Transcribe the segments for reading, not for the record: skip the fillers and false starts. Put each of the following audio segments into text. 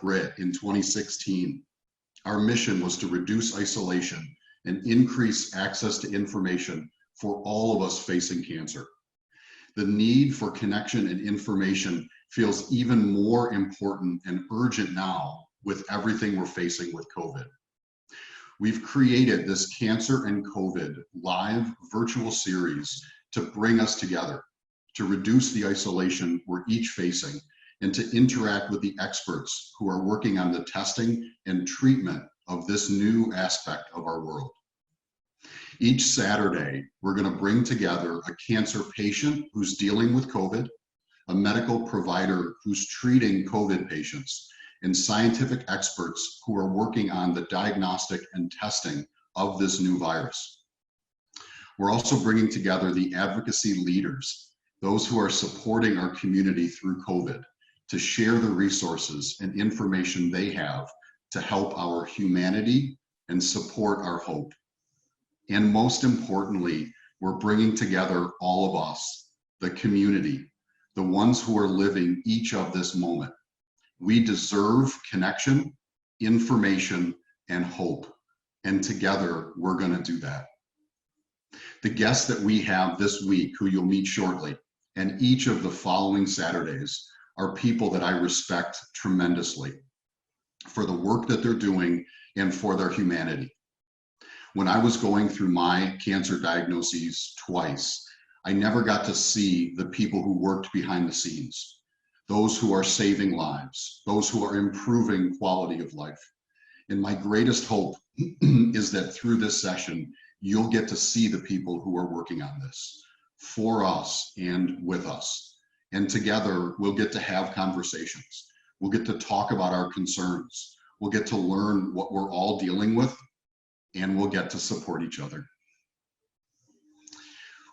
grit in 2016. Our mission was to reduce isolation and increase access to information for all of us facing cancer. The need for connection and information feels even more important and urgent now with everything we're facing with COVID. We've created this Cancer and COVID live virtual series to bring us together, to reduce the isolation we're each facing, and to interact with the experts who are working on the testing and treatment of this new aspect of our world. Each Saturday, we're going to bring together a cancer patient who's dealing with COVID, a medical provider who's treating COVID patients, and scientific experts who are working on the diagnostic and testing of this new virus. We're also bringing together the advocacy leaders, those who are supporting our community through COVID, to share the resources and information they have to help our humanity and support our hope. And most importantly, we're bringing together all of us, the community, the ones who are living each of this moment. We deserve connection, information, and hope. And together, we're going to do that. The guests that we have this week, who you'll meet shortly, and each of the following Saturdays, are people that I respect tremendously for the work that they're doing and for their humanity. When I was going through my cancer diagnoses twice, I never got to see the people who worked behind the scenes, those who are saving lives, those who are improving quality of life. And my greatest hope is that through this session, you'll get to see the people who are working on this for us and with us. And together, we'll get to have conversations. We'll get to talk about our concerns. We'll get to learn what we're all dealing with, and we'll get to support each other.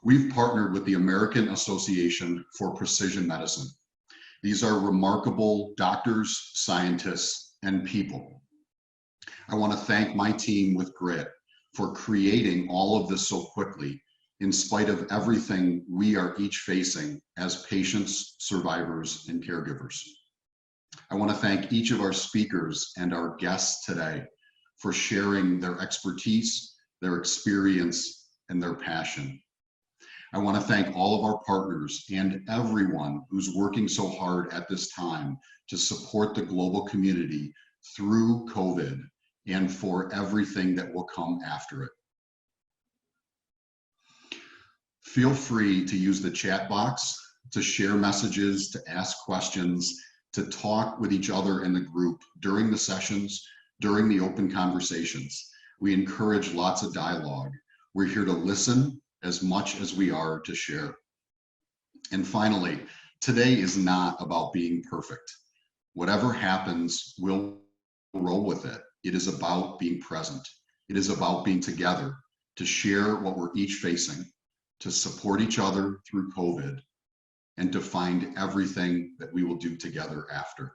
We've partnered with the American Association for Precision Medicine. These are remarkable doctors, scientists, and people. I want to thank my team with grit for creating all of this so quickly, in spite of everything we are each facing as patients, survivors, and caregivers. I want to thank each of our speakers and our guests today for sharing their expertise, their experience, and their passion. I want to thank all of our partners and everyone who's working so hard at this time to support the global community through COVID and for everything that will come after it. Feel free to use the chat box to share messages, to ask questions, to talk with each other in the group during the sessions, during the open conversations. We encourage lots of dialogue. We're here to listen as much as we are to share. And finally, today is not about being perfect. Whatever happens, we'll roll with it. It is about being present. It is about being together to share what we're each facing, to support each other through COVID, and to find everything that we will do together after.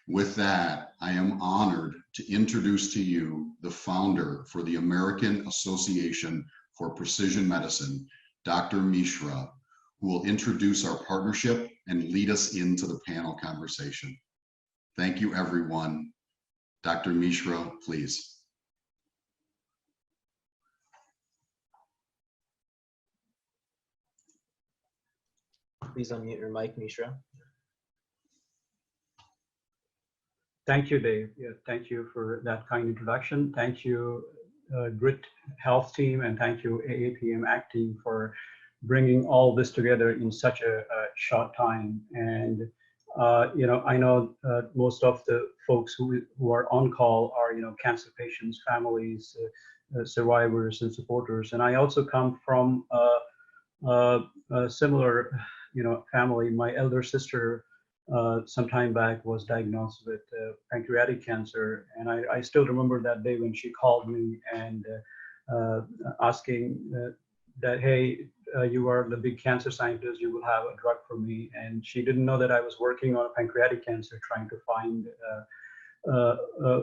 With that, I am honored to introduce to you the founder for the American Association for Precision Medicine, Dr. Mishra, who will introduce our partnership and lead us into the panel conversation. Thank you, everyone. Dr. Mishra, please. Please unmute your mic, Mishra. Thank you, Dave. Yeah, thank you for that kind introduction. Thank you, Grit Health team, and thank you, AAPM ACT team, for bringing all this together in such a short time. And you know, I know most of the folks who are on call are, you know, cancer patients, families, survivors, and supporters. And I also come from a similar, you know, family. My elder sister some time back was diagnosed with pancreatic cancer, and I still remember that day when she called me and asking that, hey, you are the big cancer scientist, you will have a drug for me. And she didn't know that I was working on pancreatic cancer, trying to find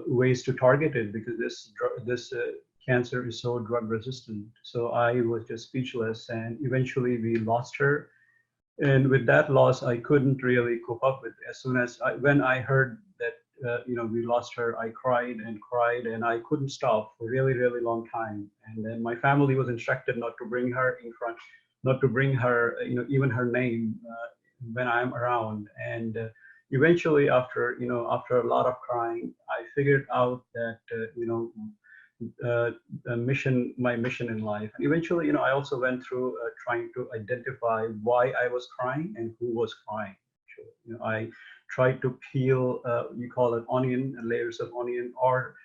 ways to target it, because this cancer is so drug resistant. So I was just speechless, and eventually we lost her. And with that loss, I couldn't really cope up with it. As soon as when I heard that we lost her, I cried, and I couldn't stop for a really, really long time. And then my family was instructed not to bring her in front, not to bring her, even her name when I'm around. And eventually, after a lot of crying, I figured out that my mission in life. And eventually, I also went through trying to identify why I was crying and who was crying. So, I tried to peel, you call it onion, layers of onion, or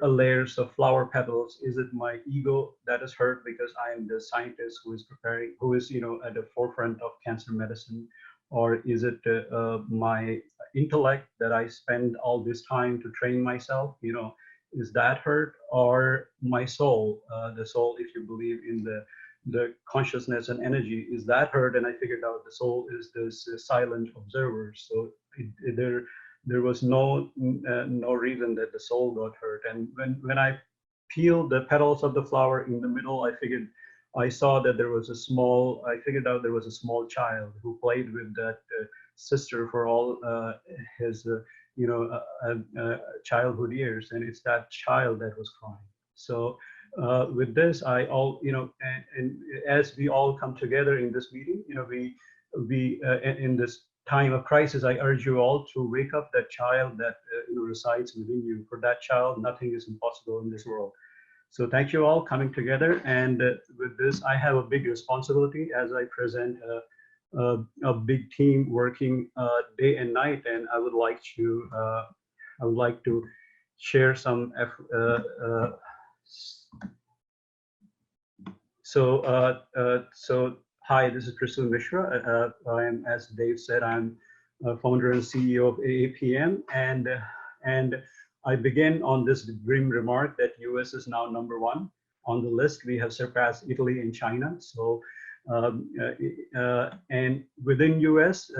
layers of flower petals. Is it my ego that is hurt because I am the scientist who is preparing, who is at the forefront of cancer medicine, or is it my intellect that I spend all this time to train myself? Is that hurt, or my soul, the soul, if you believe in the consciousness and energy, is that hurt? And I figured out the soul is this silent observer. So there was no reason that the soul got hurt. And when I peeled the petals of the flower in the middle, I saw that I figured out there was a small child who played with that sister for all his childhood years, and it's that child that was crying. So with this, and as we all come together in this meeting, we in this time of crisis, I urge you all to wake up that child that resides within you. For that child, nothing is impossible in this world. So thank you all coming together. And with this, I have a big responsibility as I present a big team working day and night. And I would like to share some. So hi, this is Mishra. I am, as Dave said, I'm founder and CEO of AAPM, and I begin on this grim remark that US is now #1 on the list. We have surpassed Italy and China. So, and within US,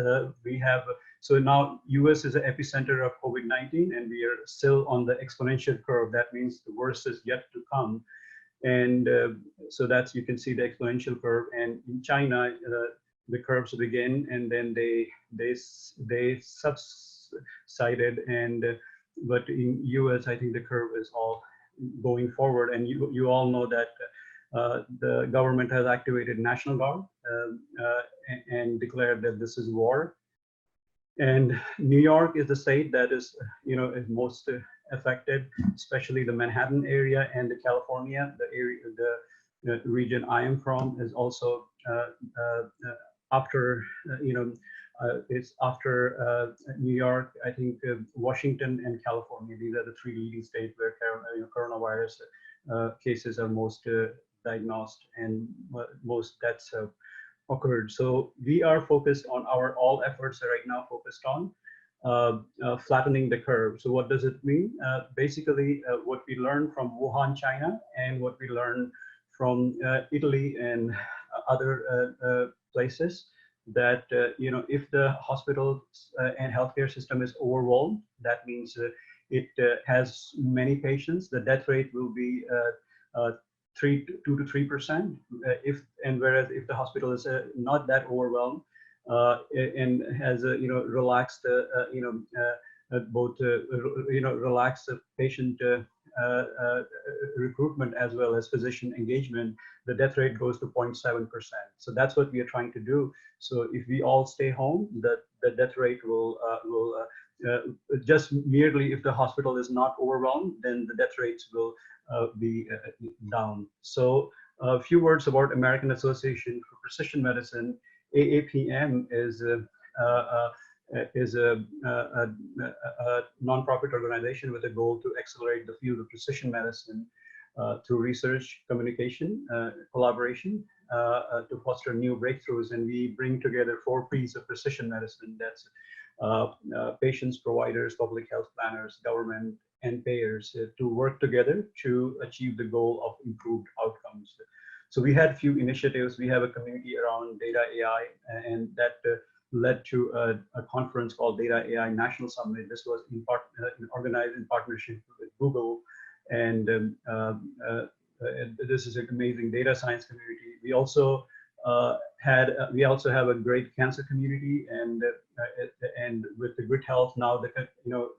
so now US is the epicenter of COVID-19, and we are still on the exponential curve. That means the worst is yet to come. And so you can see the exponential curve. And in China, the curves begin, and then they subsided, but in US, I think the curve is all going forward. And you all know that the government has activated National Guard and declared that this is war. And New York is the state that is most affected, especially the Manhattan area, and the California, the region I am from, is also after it's after New York. I think Washington and California, these are the 3 leading states where coronavirus cases are most diagnosed and most deaths have occurred. So we are focused on all efforts are right now focused on flattening the curve. So what does it mean? Basically, what we learned from Wuhan, China, and what we learned from Italy and other places, that if the hospital and healthcare system is overwhelmed, that means it has many patients. The death rate will be 2 to 3%. Whereas if the hospital is not that overwhelmed and has relaxed relaxed patient recruitment as well as physician engagement, the death rate goes to 0.7%. So that's what we are trying to do. So if we all stay home, the death rate will just merely if the hospital is not overwhelmed, then the death rates will be down. So a few words about American Association for Precision Medicine. AAPM is a nonprofit organization with a goal to accelerate the field of precision medicine through research, communication, collaboration, to foster new breakthroughs. And we bring together 4 P's of precision medicine. That's patients, providers, public health planners, government, and payers to work together to achieve the goal of improved outcomes. So we had a few initiatives. We have a community around data AI, and that led to a conference called Data AI National Summit. This was organized in partnership with Google, and this is an amazing data science community. We also we also have a great cancer community, and with the Grit Health now, the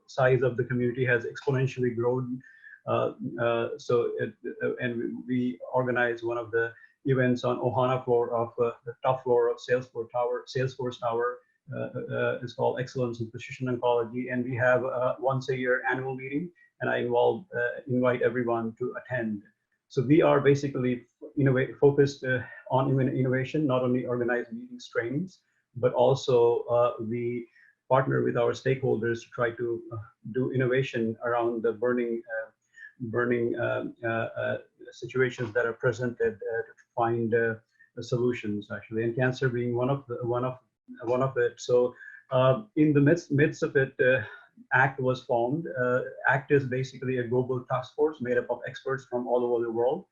size of the community has exponentially grown. And we organize one of the events on Ohana floor of the top floor of Salesforce Tower. It's called Excellence in Precision Oncology, and we have a once a year annual meeting, and I invite everyone to attend. So we are basically focused on innovation, not only organize meetings, trainings, but also we partner with our stakeholders to try to do innovation around the burning situations that are presented to find solutions, actually, and cancer being one of it. So in the midst of it, ACT was formed. ACT is basically a global task force made up of experts from all over the world,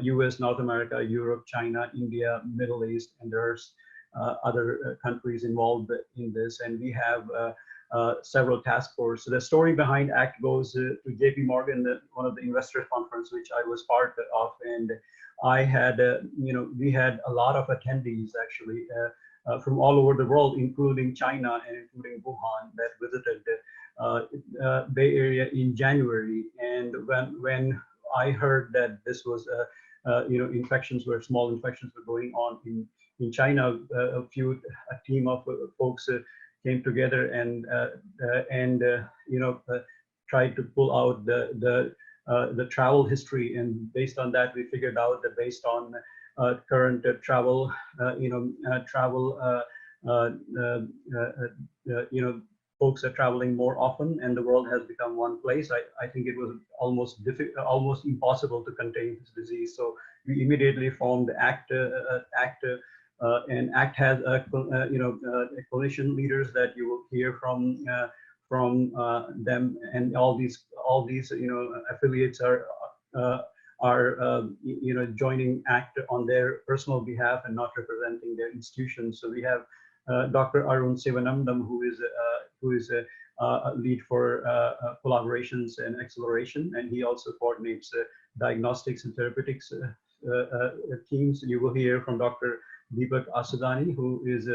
US, North America, Europe, China, India, Middle East, and there's other countries involved in this. And we have several task forces. So the story behind ACT goes to JP Morgan, one of the investor conference, which I was part of. And I had, we had a lot of attendees actually from all over the world, including China and including Wuhan, that visited the Bay Area in January. And when I heard that this was, small infections were going on in China, a team of folks came together and tried to pull out the travel history, and based on that, we figured out that based on current travel, folks are traveling more often, and the world has become one place. I think it was almost impossible to contain this disease. So we immediately formed ACT, and ACT has clinician leaders that you will hear from them, and all these affiliates are joining ACT on their personal behalf and not representing their institutions. So we have Dr. Arun Sivanandam, who is a lead for collaborations and acceleration, and he also coordinates diagnostics and therapeutics teams. You will hear from Dr. Deepak Asudani, who is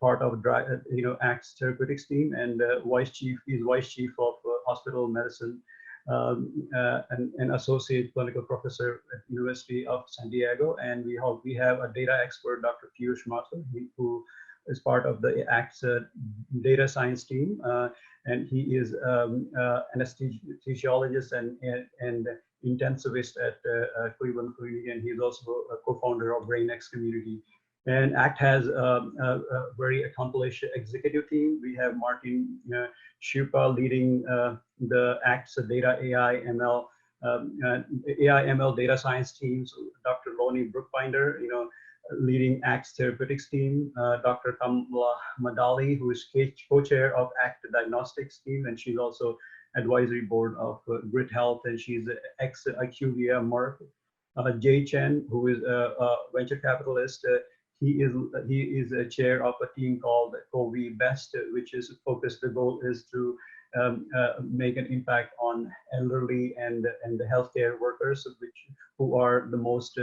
part of ACT's therapeutics team, and he's vice chief of hospital medicine, an associate clinical professor at University of San Diego. And we have a data expert, Dr. Piyush Mathur, who is part of the ACT's data science team, and he is anesthesiologist and intensivist at Cleveland Clinic, and he's also a co-founder of BrainX Community. And ACT has a very accomplished executive team. We have Martin Schupa leading the ACT's data AI ML data science teams. Dr. Lonnie Brookbinder, leading ACT's therapeutics team. Dr. Kamala Madali, who is co-chair of ACT diagnostics team, and she's also advisory board of Grit Health, and she's ex-IQVIA Merck. Jay Chen, who is a venture capitalist. He is a chair of a team called COVID Best, which is focused. The goal is to make an impact on elderly and the healthcare workers, who are the most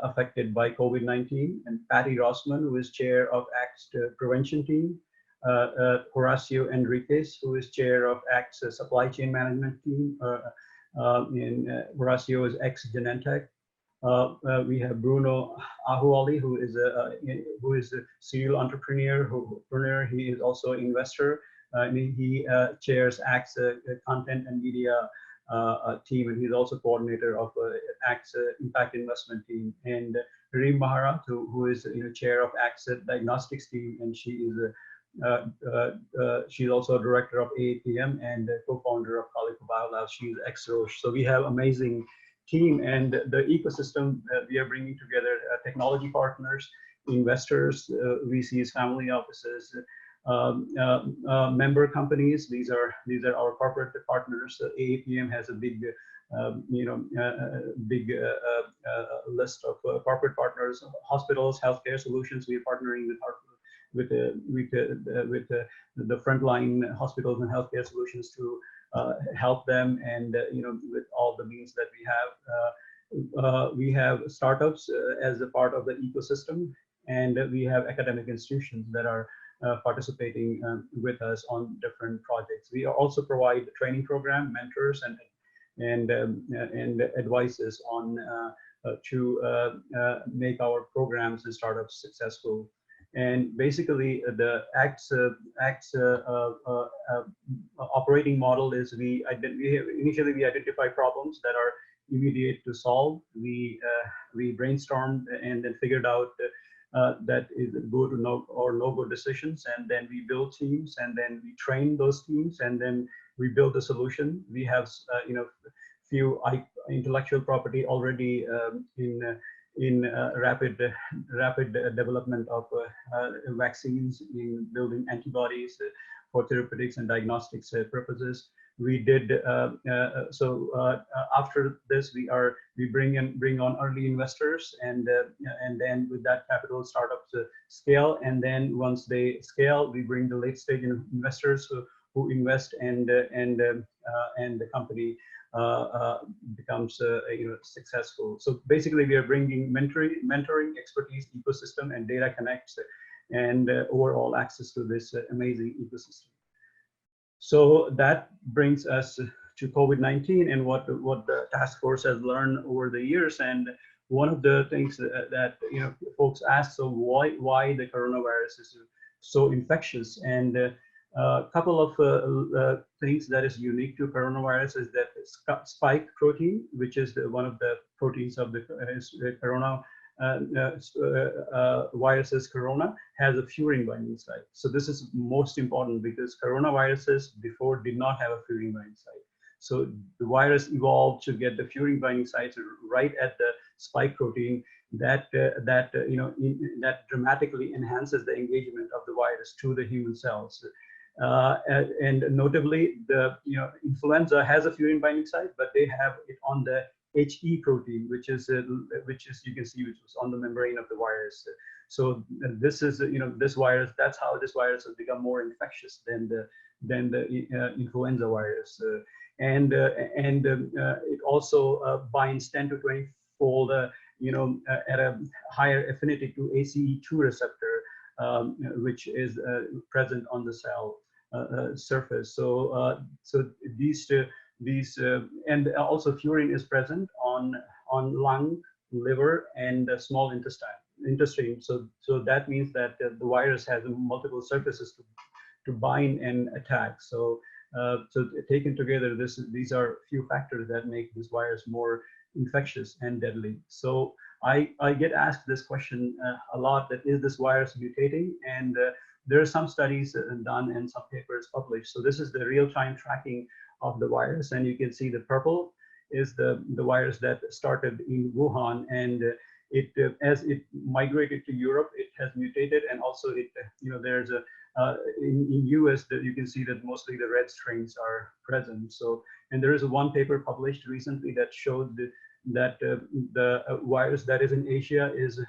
affected by COVID-19. And Patty Rossman, who is chair of ACT's prevention team. Horacio Enriquez, who is chair of ACT's supply chain management team. Horacio is ex-Genentech. We have Bruno Ahuali, who is a serial entrepreneur. He is also an investor. He chairs ACT's content and media team, and he's also coordinator of ACT's impact investment team. And Reem Maharat, who is chair of ACT's diagnostics team, and she's also a director of AAPM and co-founder of Calico Biolabs. She's ex-Roche. So we have amazing team, and the ecosystem we are bringing together technology partners, investors, VCs, family offices, member companies. These are our corporate partners. AAPM has a big list of corporate partners, hospitals, healthcare solutions. We are partnering with the frontline hospitals and healthcare solutions to help them, and with all the means that we have. we have startups as a part of the ecosystem, and we have academic institutions that are participating with us on different projects. We also provide training program, mentors, and advices on to make our programs and startups successful. And basically, the ACT's operating model is initially we identify problems that are immediate to solve. We brainstormed and then figured out that is go to no or no go decisions, and then we build teams, and then we train those teams, and then we build a solution. We have few intellectual property already in rapid development of vaccines, in building antibodies for therapeutics and diagnostics purposes. We did after this we bring on early investors, and then with that capital startups scale, and then once they scale, we bring the late stage investors who invest, and the company becomes successful. So basically, we are bringing mentoring expertise, ecosystem, and data connects, and overall access to this amazing ecosystem. So that brings us to COVID-19 and what the task force has learned over the years. And one of the things that folks ask, so why the coronavirus is so infectious? And a couple of things that is unique to coronavirus is that spike protein, which is one of the proteins of the corona viruses, corona, has a furin binding site. So this is most important because coronaviruses before did not have a furin binding site. So the virus evolved to get the furin binding sites right at the spike protein that dramatically enhances the engagement of the virus to the human cells. And notably, the influenza has a furin binding site, but they have it on the HE protein, which is you can see, which was on the membrane of the virus. So this is this virus. That's how this virus has become more infectious than the influenza virus, and it also binds 10 to 20 fold, at a higher affinity to ACE2 receptor, which is present on the cell surface. So these and also furin is present on lung, liver, and small intestine. So that means that the virus has multiple surfaces to bind and attack. So taken together, these are few factors that make this virus more infectious and deadly. So I get asked this question a lot, that is this virus mutating? And there are some studies done and some papers published. So this is the real-time tracking of the virus, and you can see the purple is the virus that started in Wuhan, and as it migrated to Europe, it has mutated, and also there's in US that you can see that mostly the red strains are present. So, and there is one paper published recently that showed that the virus that is in Asia is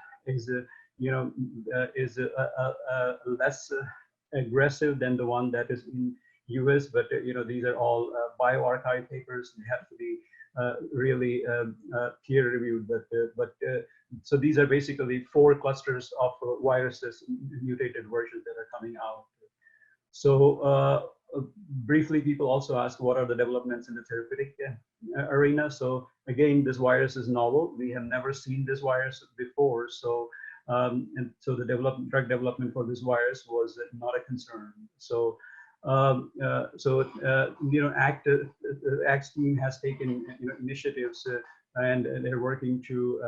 less aggressive than the one that is in US, but these are all bioarchive papers. They have to be really peer reviewed. But so these are basically 4 clusters of viruses, mutated versions that are coming out. So briefly, people also ask, what are the developments in the therapeutic arena? So again, this virus is novel. We have never seen this virus before. So and so the drug development for this virus was not a concern. So ACT's team has taken initiatives, and they're working to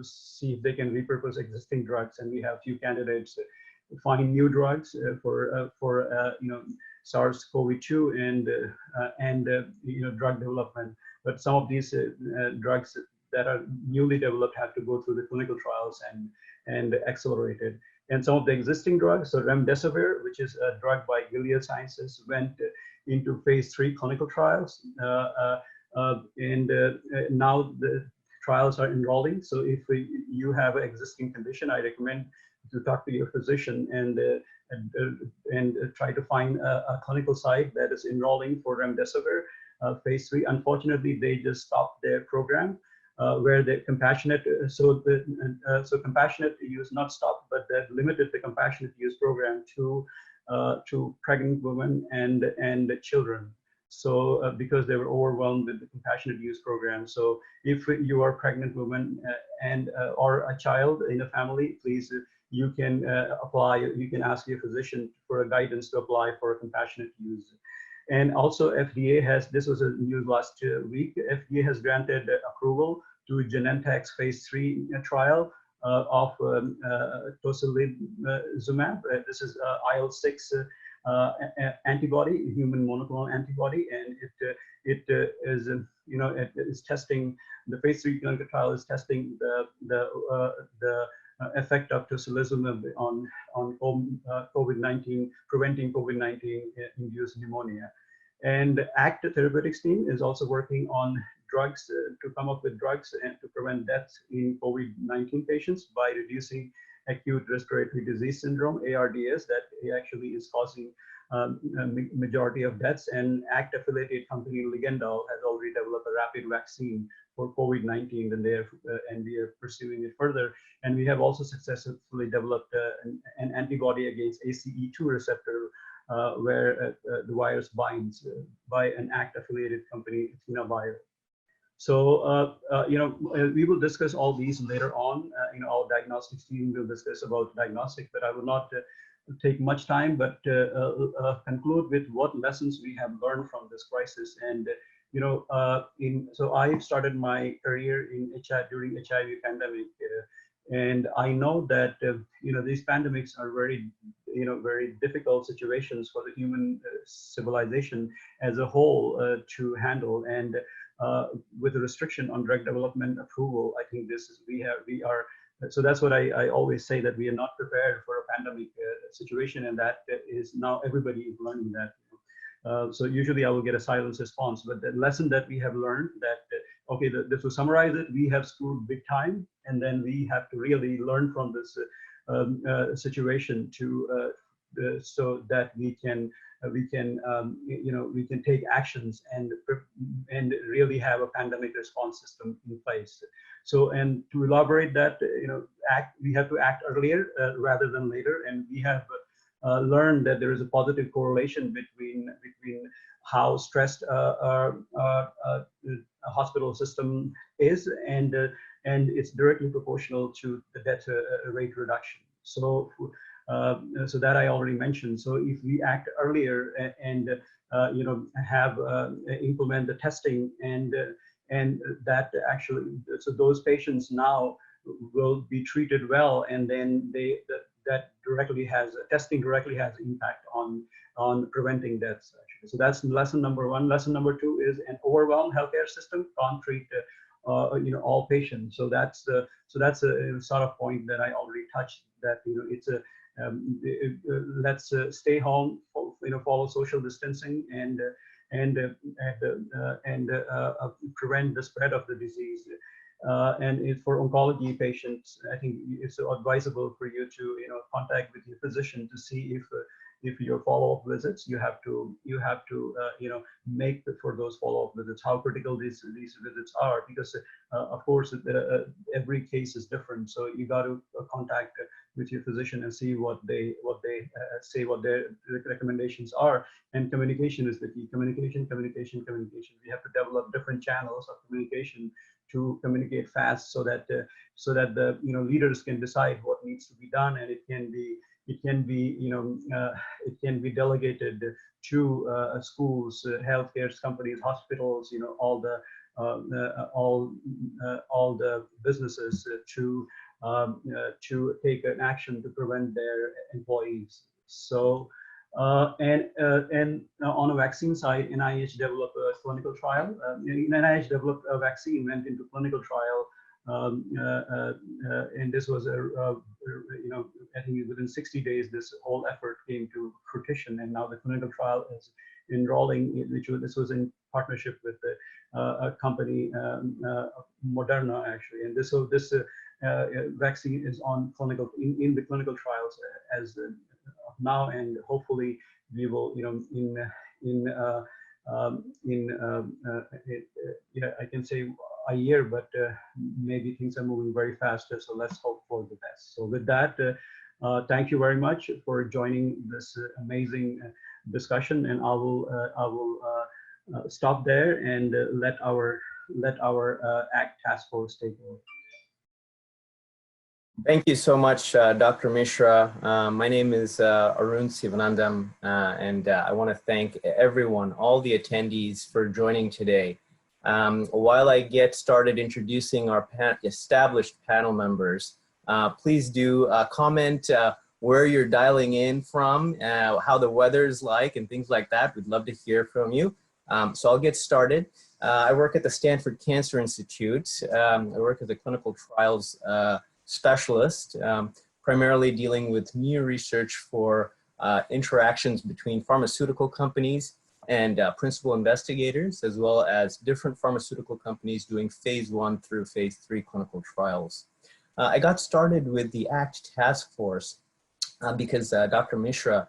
see if they can repurpose existing drugs, and we have few candidates find new drugs for SARS-CoV-2 and drug development. But some of these drugs that are newly developed have to go through the clinical trials and accelerated. And some of the existing drugs, so remdesivir, which is a drug by Gilead Sciences, went into phase 3 clinical trials, and now the trials are enrolling. So if you have an existing condition, I recommend to talk to your physician and try to find a clinical site that is enrolling for remdesivir. phase 3. Unfortunately, they just stopped their program where the compassionate, so compassionate use not stopped, but that limited the compassionate use program to pregnant women and children. So because they were overwhelmed with the compassionate use program. So if you are a pregnant woman and or a child in a family, please, you can apply, you can ask your physician for a guidance to apply for a compassionate use. And also FDA has, this was a news last week, FDA has granted approval to Genentech's phase 3 trial of tocilizumab. This is IL-6 antibody, human monoclonal antibody, and it is, it is testing, the phase 3 clinical trial is testing the effect of tocilizumab on COVID-19, preventing COVID-19 induced pneumonia. And ACT Therapeutics team is also working on drugs to come up with drugs and to prevent deaths in COVID-19 patients by reducing acute respiratory disease syndrome, ARDS, that actually is causing majority of deaths. And ACT affiliated company Ligendal has already developed a rapid vaccine for COVID-19, and we are pursuing it further. And we have also successfully developed an antibody against ACE2 receptor, where the virus binds by an ACT affiliated company, Bio. So, we will discuss all these later on. Our diagnostics team will discuss about diagnostic, but I will not take much time, but conclude with what lessons we have learned from this crisis. And, so I started my career in during HIV pandemic, and I know that, these pandemics are very, very difficult situations for the human civilization as a whole to handle. And with the restriction on drug development approval, I think this is, so that's what I always say, that we are not prepared for a pandemic situation, and that is now everybody is learning that. So usually I will get a silence response, but the lesson that we have learned that, okay, this will summarize it, we have screwed big time, and then we have to really learn from this situation to, so that we can take actions and really have a pandemic response system in place. So, and to elaborate that, we have to act earlier rather than later, and we have learned that there is a positive correlation between how stressed a hospital system is, and it's directly proportional to the death rate reduction. So, so that I already mentioned. So if we act earlier and implement the testing, and that actually, so those patients now will be treated well, and then testing directly has impact on preventing deaths, actually. So that's lesson number one. Lesson number two is an overwhelmed healthcare system can't treat all patients. So that's a sort of point that I already touched, that it's a let's stay home, follow social distancing, and prevent the spread of the disease. And for oncology patients, I think it's advisable for you to contact with your physician to see if your follow-up visits, you have to make for those follow-up visits, how critical these visits are, because of course every case is different. So you got to contact with your physician and see what they say, what their recommendations are. And communication is the key. Communication. We have to develop different channels of communication to communicate fast, so that the leaders can decide what needs to be done, and it can be delegated to schools, healthcare companies, hospitals, all the businesses to take an action to prevent their employees. So and on a vaccine side, NIH developed a clinical trial. NIH developed a vaccine, went into clinical trial, and this was I think within 60 days, this whole effort came to fruition, and now the clinical trial is enrolling. This was in partnership with a company, Moderna, actually, and this vaccine is on in the clinical trials as of now, and hopefully we will, yeah, I can say a year, but maybe things are moving very faster. So let's hope for the best. So with that, thank you very much for joining this amazing discussion, and I will stop there and let our ACT task force take over. Thank you so much, Dr. Mishra. My name is Arun Sivanandam, and I want to thank everyone, all the attendees, for joining today. While I get started introducing our established panel members, please do comment where you're dialing in from, how the weather's like, and things like that. We'd love to hear from you. So I'll get started. I work at the Stanford Cancer Institute. I work as a clinical trials specialist, primarily dealing with new research for interactions between pharmaceutical companies and principal investigators, as well as different pharmaceutical companies doing phase 1 through phase 3 clinical trials. I got started with the ACT task force because Dr. Mishra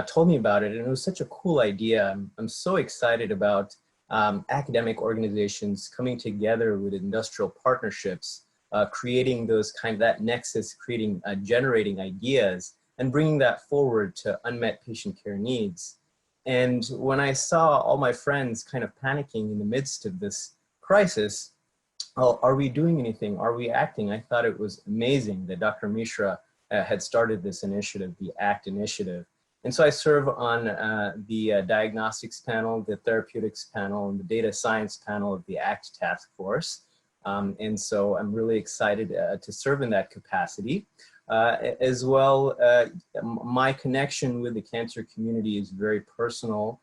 told me about it, and it was such a cool idea. I'm so excited about academic organizations coming together with industrial partnerships, creating those that nexus, generating ideas and bringing that forward to unmet patient care needs. And when I saw all my friends kind of panicking in the midst of this crisis, oh, are we doing anything? Are we acting? I thought it was amazing that Dr. Mishra had started this initiative, the ACT initiative. And so I serve on the diagnostics panel, the therapeutics panel, and the data science panel of the ACT task force. And so I'm really excited to serve in that capacity. As well, my connection with the cancer community is very personal.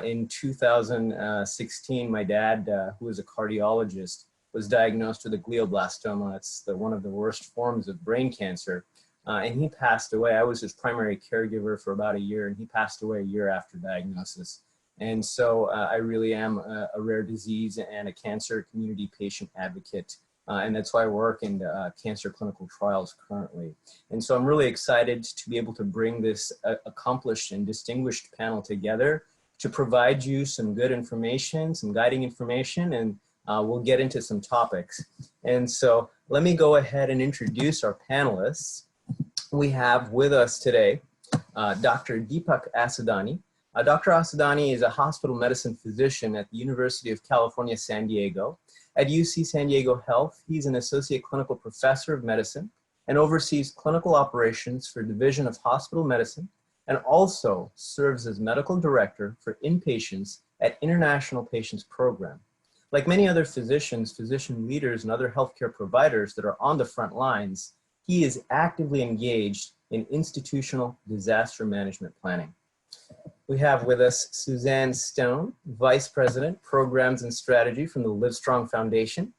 In 2016, my dad, who was a cardiologist, was diagnosed with a glioblastoma. It's one of the worst forms of brain cancer. And he passed away. I was his primary caregiver for about a year, and he passed away a year after diagnosis. And so I really am a rare disease and a cancer community patient advocate. And that's why I work in cancer clinical trials currently. And so I'm really excited to be able to bring this accomplished and distinguished panel together to provide you some good information, some guiding information, and we'll get into some topics. And so let me go ahead and introduce our panelists. We have with us today Dr. Deepak Asadani. Dr. Asadani is a hospital medicine physician at the University of California, San Diego. At UC San Diego Health, he's an associate clinical professor of medicine and oversees clinical operations for Division of Hospital Medicine, and also serves as medical director for inpatients at International Patients Program. Like many other physicians, physician leaders, and other healthcare providers that are on the front lines, he is actively engaged in institutional disaster management planning. We have with us Suzanne Stone, Vice President, Programs and Strategy from the Livestrong Foundation.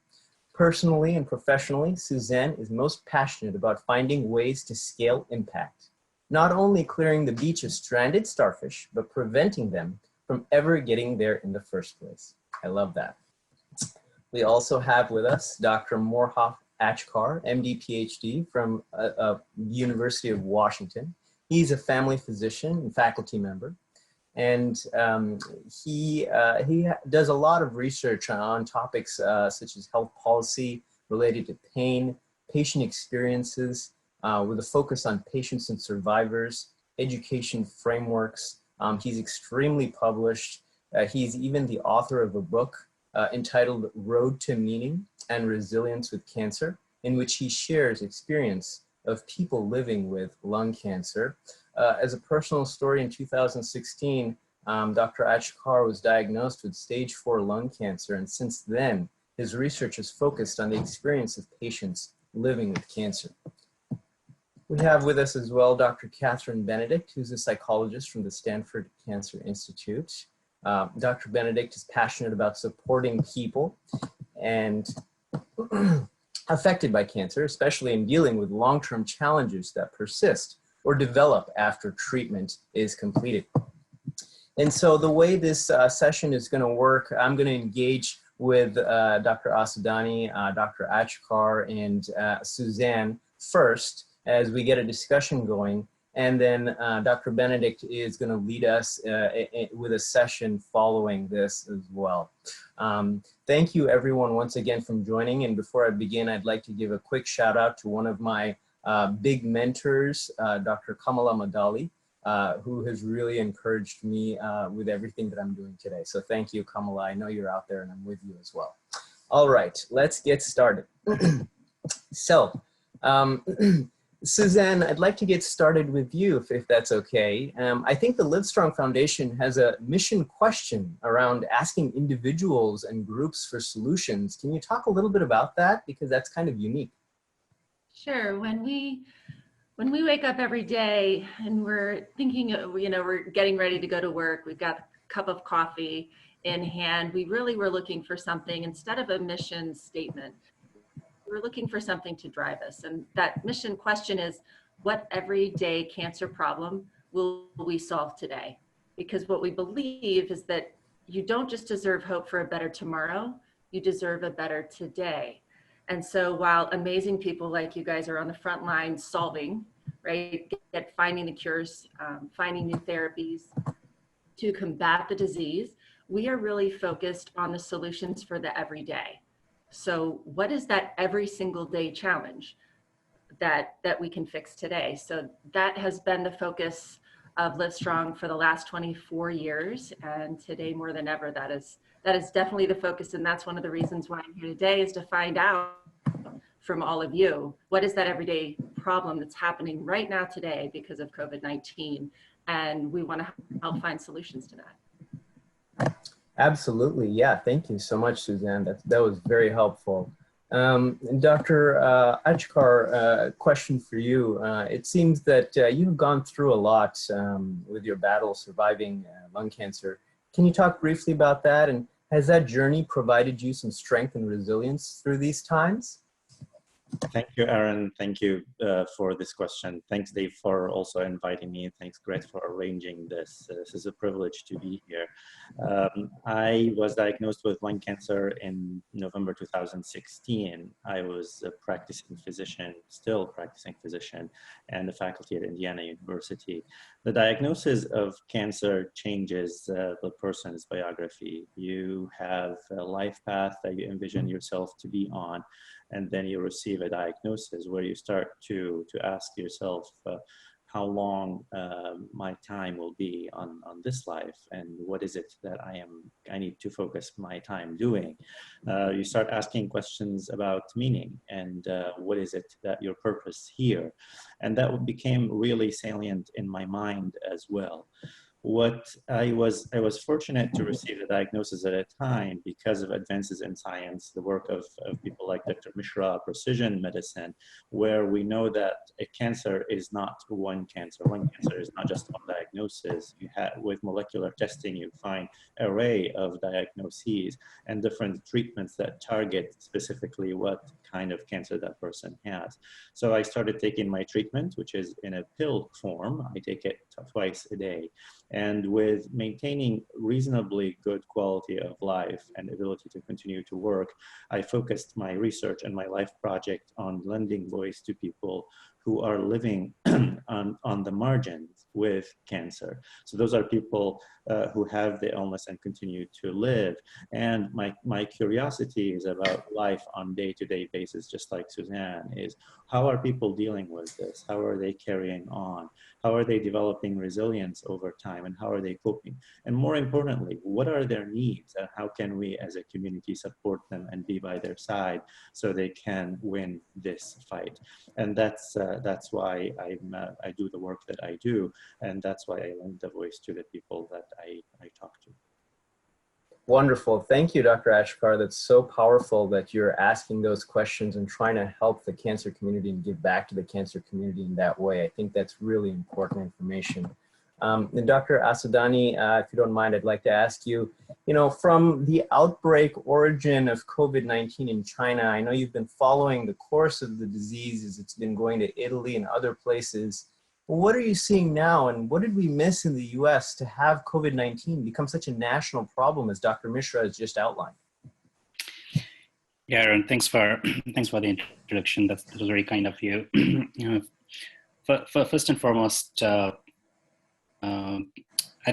Personally and professionally, Suzanne is most passionate about finding ways to scale impact, not only clearing the beach of stranded starfish, but preventing them from ever getting there in the first place. I love that. We also have with us Dr. Morhoff Achkar, MD, PhD from University of Washington. He's a family physician and faculty member. And he does a lot of research on topics such as health policy related to pain, patient experiences, with a focus on patients and survivors, education frameworks. He's extremely published. He's even the author of a book entitled Road to Meaning and Resilience with Cancer, in which he shares experience of people living with lung cancer. As a personal story, in 2016, Dr. Achkar was diagnosed with stage 4 lung cancer, and since then, his research is focused on the experience of patients living with cancer. We have with us as well Dr. Katherine Benedict, who's a psychologist from the Stanford Cancer Institute. Dr. Benedict is passionate about supporting people and affected by cancer, especially in dealing with long-term challenges that persist or develop after treatment is completed. And so the way this session is going to work, I'm going to engage with Dr. Asadani, Dr. Achkar, and Suzanne first as we get a discussion going. And then Dr. Benedict is going to lead us with a session following this as well. Thank you everyone once again for joining. And before I begin, I'd like to give a quick shout out to one of my big mentors, Dr. Kamala Madali, who has really encouraged me with everything that I'm doing today. So thank you, Kamala. I know you're out there and I'm with you as well. All right, let's get started. So, Suzanne, I'd like to get started with you, if that's okay. I think the Livestrong Foundation has a mission question around asking individuals and groups for solutions. Can you talk a little bit about that? Because that's kind of unique. Sure. When we wake up every day and we're thinking, we're getting ready to go to work, we've got a cup of coffee in hand, we really were looking for something instead of a mission statement. We're looking for something to drive us. And that mission question is, what everyday cancer problem will we solve today? Because what we believe is that you don't just deserve hope for a better tomorrow, you deserve a better today. And so while amazing people like you guys are on the front line solving, right, finding the cures, finding new therapies to combat the disease, we are really focused on the solutions for the everyday. So what is that every single day challenge that we can fix today? So that has been the focus of Livestrong for the last 24 years. And today more than ever, that is definitely the focus. And that's one of the reasons why I'm here today, is to find out from all of you, what is that everyday problem that's happening right now today because of COVID-19? And we want to help find solutions to that. Absolutely. Yeah. Thank you so much, Suzanne. That was very helpful. Dr. Ajkar, question for you. It seems that you've gone through a lot with your battle surviving lung cancer. Can you talk briefly about that? And has that journey provided you some strength and resilience through these times? Thank you, Aaron. Thank you for this question. Thanks, Dave, for also inviting me. Thanks, Greg, for arranging this. This is a privilege to be here. I was diagnosed with lung cancer in November 2016. I was a practicing physician, still practicing physician, and a faculty at Indiana University. The diagnosis of cancer changes the person's biography. You have a life path that you envision yourself to be on, and then you receive a diagnosis where you start to ask yourself how long my time will be on this life, and what is it that I need to focus my time doing. You start asking questions about meaning and what is it that your purpose here, and that became really salient in my mind as well. What I was fortunate to receive the diagnosis at a time because of advances in science, the work of people like Dr. Mishra, precision medicine, where we know that a cancer is not one cancer. Lung cancer is not just one diagnosis. With molecular testing, you find an array of diagnoses and different treatments that target specifically what kind of cancer that person has. So I started taking my treatment, which is in a pill form. I take it twice a day. And with maintaining reasonably good quality of life and ability to continue to work, I focused my research and my life project on lending voice to people who are living on the margins with cancer. So those are people who have the illness and continue to live. And my curiosity is about life on day-to-day basis, just like Suzanne, is how are people dealing with this? How are they carrying on? How are they developing resilience over time? And how are they coping? And more importantly, what are their needs? And how can we as a community support them and be by their side so they can win this fight? And that's why I do the work that I do. And that's why I lend the voice to the people that I talk to. Wonderful. Thank you, Dr. Ajkar. That's so powerful that you're asking those questions and trying to help the cancer community and give back to the cancer community in that way. I think that's really important information. And Dr. Asadani, if you don't mind, I'd like to ask you, from the outbreak origin of COVID-19 in China, I know you've been following the course of the disease as it's been going to Italy and other places. What are you seeing now, and what did we miss in the US to have COVID-19 become such a national problem as Dr. Mishra has just outlined? Yeah, Aaron, thanks for the introduction. That was very kind of you. first and foremost, I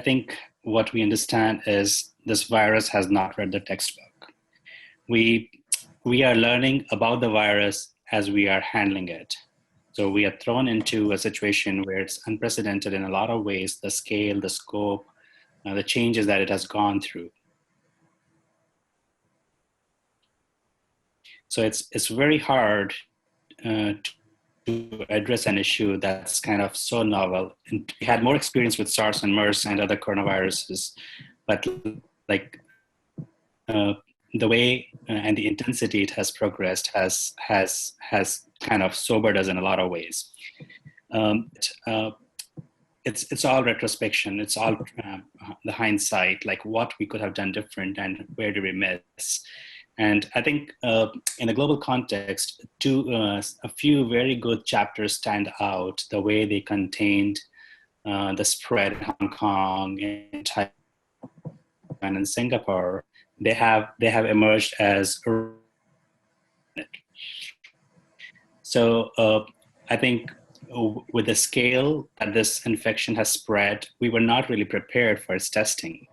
think what we understand is this virus has not read the textbook. We are learning about the virus as we are handling it. So we are thrown into a situation where it's unprecedented in a lot of ways, the scale, the scope, the changes that it has gone through. So it's very hard to address an issue that's kind of so novel. And we had more experience with SARS and MERS and other coronaviruses, but like the way and the intensity it has progressed has kind of sobered us in a lot of ways. It's all retrospection. It's all the hindsight, like what we could have done different and where did we miss. And I think in a global context, a few very good chapters stand out, the way they contained the spread in Hong Kong, in Taiwan, and in Singapore. They have emerged as. So I think with the scale that this infection has spread, we were not really prepared for its testing.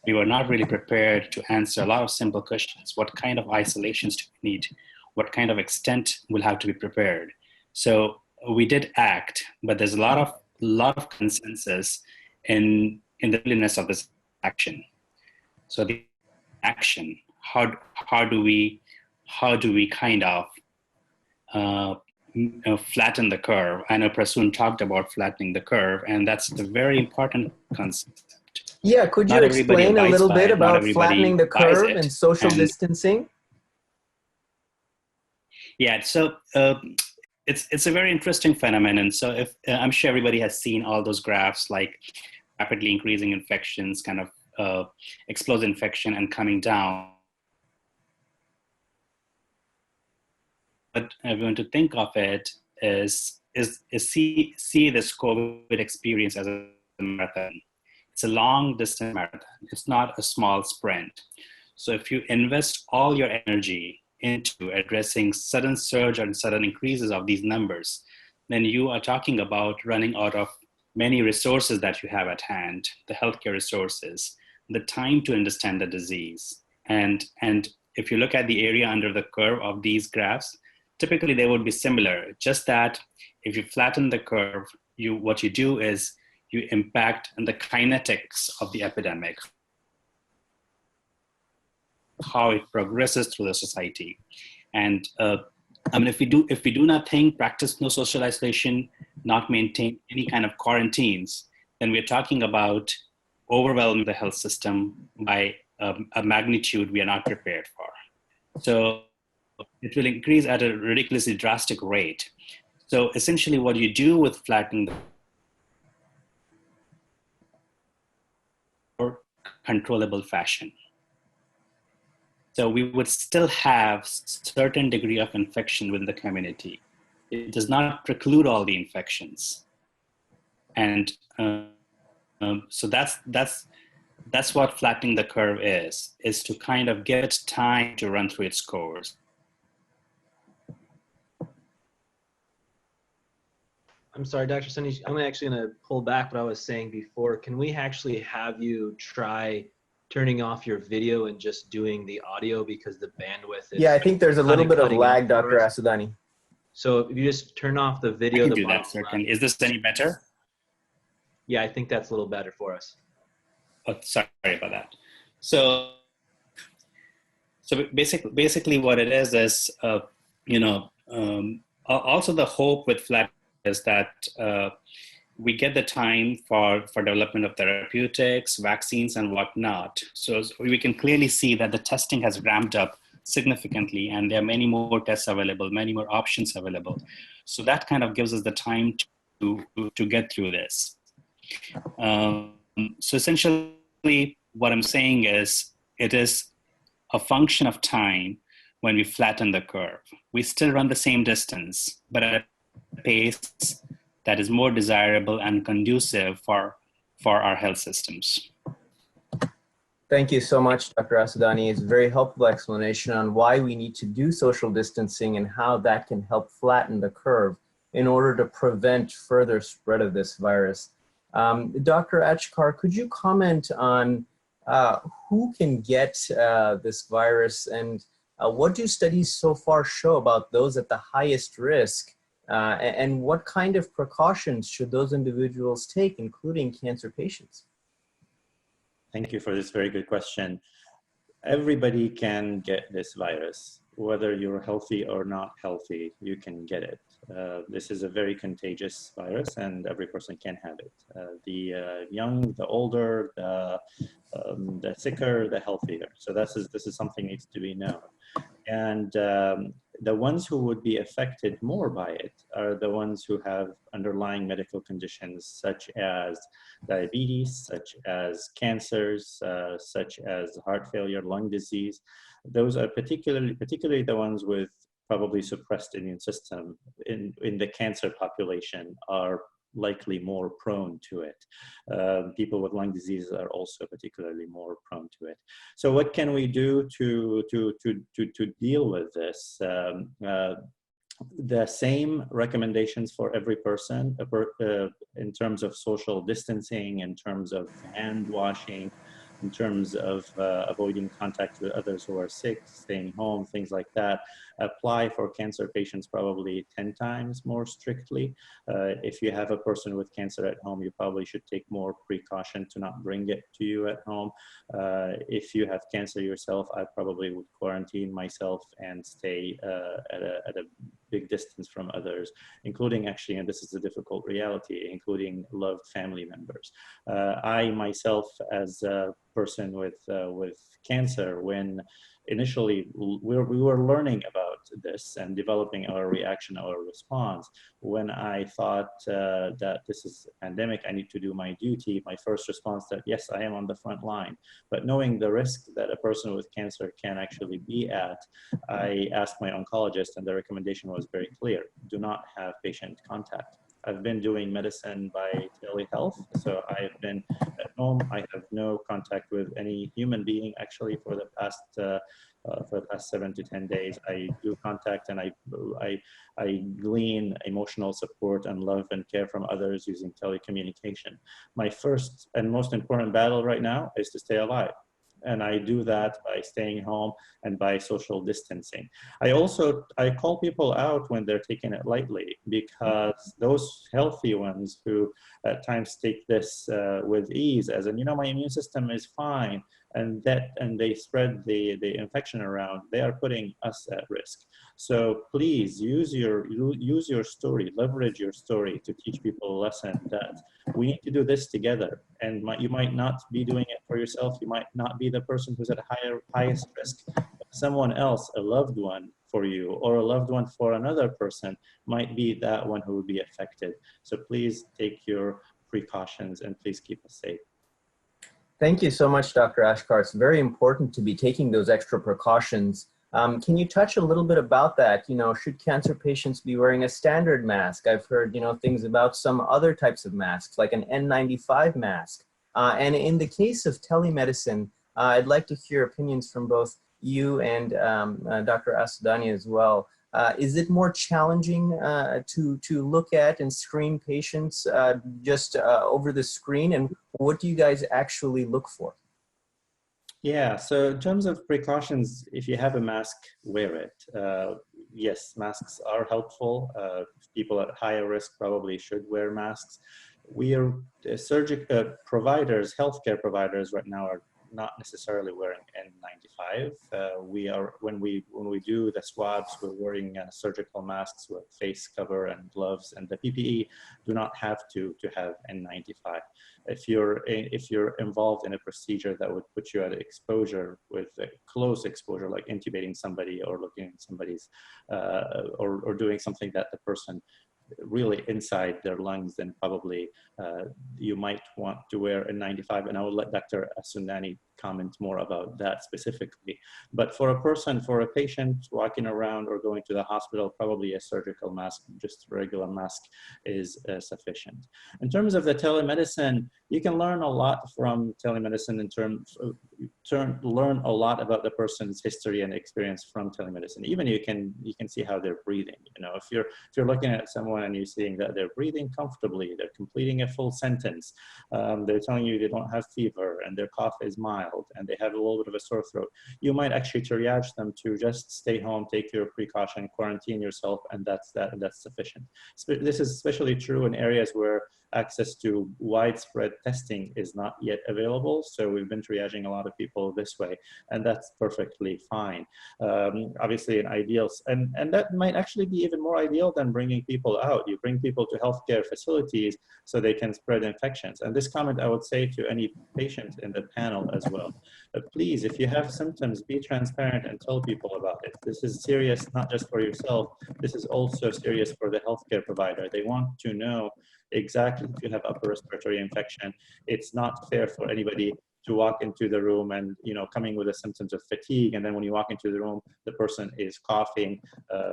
We were not really prepared to answer a lot of simple questions. What kind of isolations do we need? What kind of extent will have to be prepared? So we did act, but there's a lot of consensus in the willingness of this action. So the action, how do we kind of flatten the curve? I know Prasoon talked about flattening the curve, and that's a very important concept. Yeah, could you explain a little bit about flattening the curve and social distancing? Yeah, so it's a very interesting phenomenon. So if I'm sure everybody has seen all those graphs, like rapidly increasing infections, kind of explosive infection and coming down. But I'm going to think of it is see this COVID experience as a marathon. It's a long distance marathon. It's not a small sprint. So if you invest all your energy into addressing sudden surge and sudden increases of these numbers, then you are talking about running out of many resources that you have at hand, the healthcare resources, the time to understand the disease. And if you look at the area under the curve of these graphs, typically they would be similar, just that if you flatten the curve, what you do is you impact the kinetics of the epidemic, how it progresses through the society. And I mean, if we do nothing, practice no social isolation, not maintain any kind of quarantines, then we're talking about overwhelming the health system by a magnitude we are not prepared for. So it will increase at a ridiculously drastic rate. So essentially what you do with flattening the controllable fashion. So we would still have certain degree of infection within the community. It does not preclude all the infections. And so that's what flattening the curve is to kind of give it time to run through its course. I'm sorry, Dr. Sunny, I'm actually going to pull back what I was saying before. Can we actually have you try turning off your video and just doing the audio, because the bandwidth is... Yeah, I think there's a little bit of lag, Dr. Asudani. So if you just turn off the video... I can do that, certainly. Is this any better? Yeah, I think that's a little better for us. Oh, sorry about that. So basically what it is also the hope with flat is that we get the time for development of therapeutics, vaccines, and whatnot. So we can clearly see that the testing has ramped up significantly, and there are many more tests available, many more options available. So that kind of gives us the time to get through this. So essentially, what I'm saying is, it is a function of time when we flatten the curve. We still run the same distance, but at a pace that is more desirable and conducive for our health systems. Thank you so much, Dr. Asudani. It's a very helpful explanation on why we need to do social distancing and how that can help flatten the curve. in order to prevent further spread of this virus. Dr. Achkar, could you comment on who can get this virus, and what do studies so far show about those at the highest risk, and what kind of precautions should those individuals take, including cancer patients? Thank you for this very good question. Everybody can get this virus. Whether you're healthy or not healthy, you can get it. This is a very contagious virus, and every person can have it. The young, the older, the sicker, the healthier. So this is something that needs to be known. And the ones who would be affected more by it are the ones who have underlying medical conditions such as diabetes, such as cancers, such as heart failure, lung disease. Those are particularly the ones with probably suppressed immune system in the cancer population are likely more prone to it. People with lung disease are also particularly more prone to it. So what can we do to deal with this? The same recommendations for every person in terms of social distancing, in terms of hand washing, in terms of avoiding contact with others who are sick, staying home, things like that, apply for cancer patients probably 10 times more strictly. If you have a person with cancer at home, you probably should take more precaution to not bring it to you at home. If you have cancer yourself, I probably would quarantine myself and stay at a big distance from others, including actually, and this is a difficult reality, including loved family members. I myself, as a person with cancer, when initially we were learning about this and developing our reaction, our response, when I thought that this is a pandemic, I need to do my duty, my first response that yes, I am on the front line. But knowing the risk that a person with cancer can actually be at, I asked my oncologist, and the recommendation was very clear: do not have patient contact. I've been doing medicine by telehealth, so I've been at home. I have no contact with any human being actually for the past 7 to 10 days. I do contact, and I glean emotional support and love and care from others using telecommunication. My first and most important battle right now is to stay alive. And I do that by staying home and by social distancing. I call people out when they're taking it lightly, because those healthy ones who at times take this with ease, as in, my immune system is fine, and they spread the infection around, they are putting us at risk. So please use your story, leverage your story to teach people a lesson that we need to do this together. And you might not be doing it for yourself. You might not be the person who's at highest risk. Someone else, a loved one for you, or a loved one for another person, might be that one who will be affected. So please take your precautions and please keep us safe. Thank you so much, Dr. Achkar. It's very important to be taking those extra precautions. Can you touch a little bit about that? Should cancer patients be wearing a standard mask? I've heard, things about some other types of masks, like an N95 mask. And in the case of telemedicine, I'd like to hear opinions from both you and Dr. Asudani as well. Is it more challenging to look at and screen patients just over the screen? And what do you guys actually look for? Yeah, so in terms of precautions, if you have a mask, wear it. Yes, masks are helpful. People at higher risk probably should wear masks. We are healthcare providers right now are not necessarily wearing N95. When we do the swabs, we're wearing surgical masks with face cover and gloves, and the PPE do not have to have N95. If you're involved in a procedure that would put you at exposure with a close exposure, like intubating somebody or looking at somebody's or doing something that the person really inside their lungs, then probably you might want to wear a N95, and I will let Dr. Asundani comment more about that specifically. But for a patient walking around or going to the hospital, probably a surgical mask, just a regular mask, is sufficient. In terms of the telemedicine, You can learn a lot from telemedicine in terms of learn a lot about the person's history and experience from telemedicine. Even you can see how they're breathing. You know, if you're looking at someone and you're seeing that they're breathing comfortably, they're completing a full sentence, they're telling you they don't have fever and their cough is mild and they have a little bit of a sore throat, you might actually triage them to just stay home, take your precaution, quarantine yourself, and that's sufficient. This is especially true in areas where access to widespread testing is not yet available. So we've been triaging a lot of people this way, and that's perfectly fine. Obviously, in ideals, and that might actually be even more ideal than bringing people out. You bring people to healthcare facilities so they can spread infections. And this comment I would say to any patient in the panel as well. Please, if you have symptoms, be transparent and tell people about it. This is serious, not just for yourself. This is also serious for the healthcare provider. They want to know exactly if you have upper respiratory infection. It's not fair for anybody to walk into the room and, you know, coming with the symptoms of fatigue, and then when you walk into the room, the person is coughing,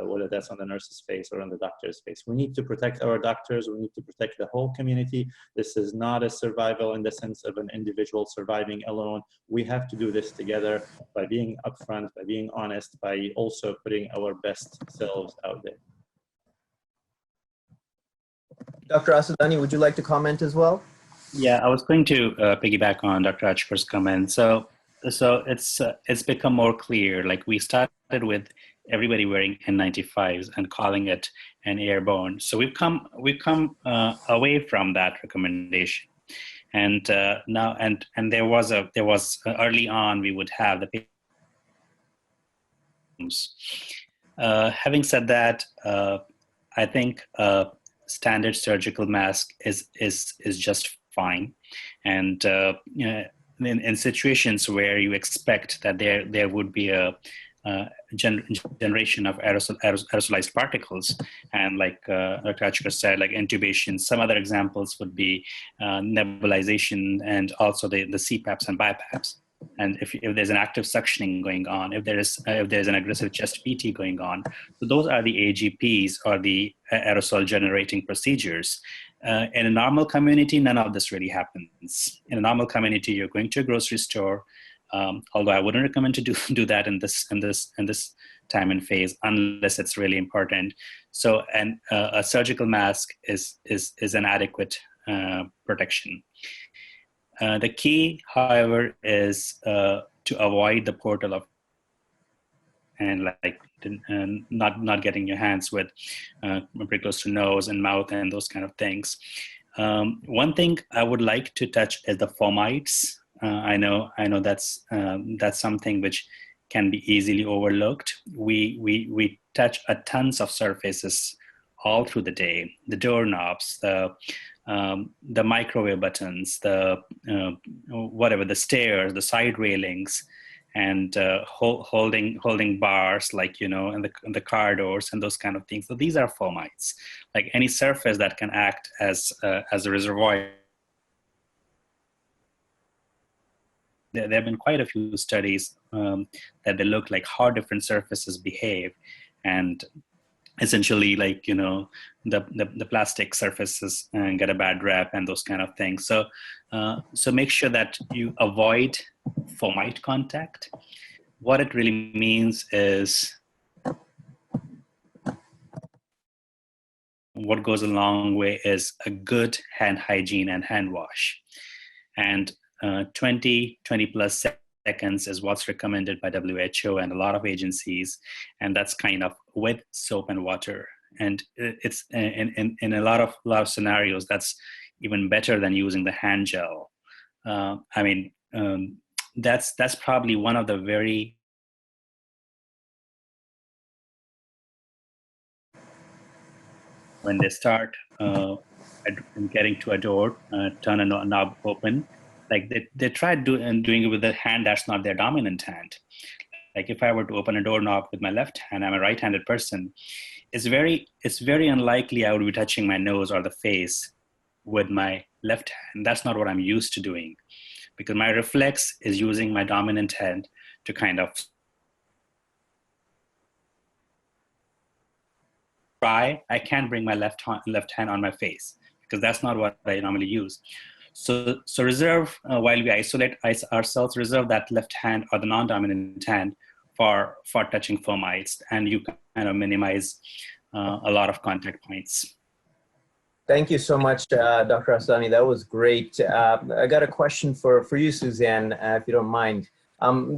whether that's on the nurse's face or on the doctor's face. We need to protect our doctors. We need to protect the whole community. This is not a survival in the sense of an individual surviving alone. We have to do this together by being upfront, by being honest, by also putting our best selves out there. Dr. Asadani, would you like to comment as well? Yeah, I was going to piggyback on Dr. Achkar's comment. So it's become more clear. Like, we started with everybody wearing N95s and calling it an airborne. So we've come away from that recommendation. And now there was early on we would have the patients. Having said that, I think standard surgical mask is just fine, and in situations where you expect that there would be a generation of aerosolized particles, and like Dr. Achkar said, like intubation. Some other examples would be nebulization, and also the CPAPs and BiPAPs. And if there's an active suctioning going on, if there's an aggressive chest PT going on, so those are the AGPs, or the aerosol generating procedures. In a normal community, none of this really happens. In a normal community, you're going to a grocery store, although I wouldn't recommend to do that in this time and phase unless it's really important. So, and a surgical mask is an adequate protection. The key, however, is to avoid the portal of, and like not getting your hands with pretty close to nose and mouth and those kind of things. One thing I would like to touch is the fomites. I know that's something which can be easily overlooked. We touch a tons of surfaces all through the day: the doorknobs, the microwave buttons, the whatever, the stairs, the side railings, and holding bars, like, you know, and the car doors and those kind of things. So these are fomites, like any surface that can act as a reservoir. There have been quite a few studies that they look like how different surfaces behave, and essentially, like, you know, the plastic surfaces get a bad rep and those kind of things. So so make sure that you avoid fomite contact. What it really means is, what goes a long way is a good hand hygiene and hand wash. And 20 plus seconds is what's recommended by WHO and a lot of agencies, and that's kind of with soap and water. And it's in a lot of scenarios, that's even better than using the hand gel. I mean, that's probably one of the very when they start getting to a door, turn a knob open. Like they try doing it with the hand that's not their dominant hand. Like if I were to open a doorknob with my left hand, I'm a right-handed person. It's very unlikely I would be touching my nose or the face with my left hand. That's not what I'm used to doing, because my reflex is using my dominant hand to kind of try. I can't bring my left hand on my face because that's not what I normally use. So reserve, while we isolate ourselves, reserve that left hand or the non-dominant hand for touching fomites, and you kind of minimize a lot of contact points. Thank you so much, Dr. Asani. That was great. I got a question for you, Suzanne, if you don't mind.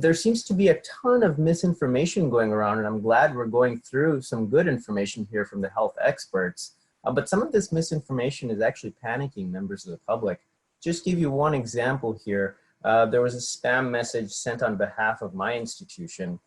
There seems to be a ton of misinformation going around, and I'm glad we're going through some good information here from the health experts. But some of this misinformation is actually panicking members of the public. Just give you one example here. There was a spam message sent on behalf of my institution,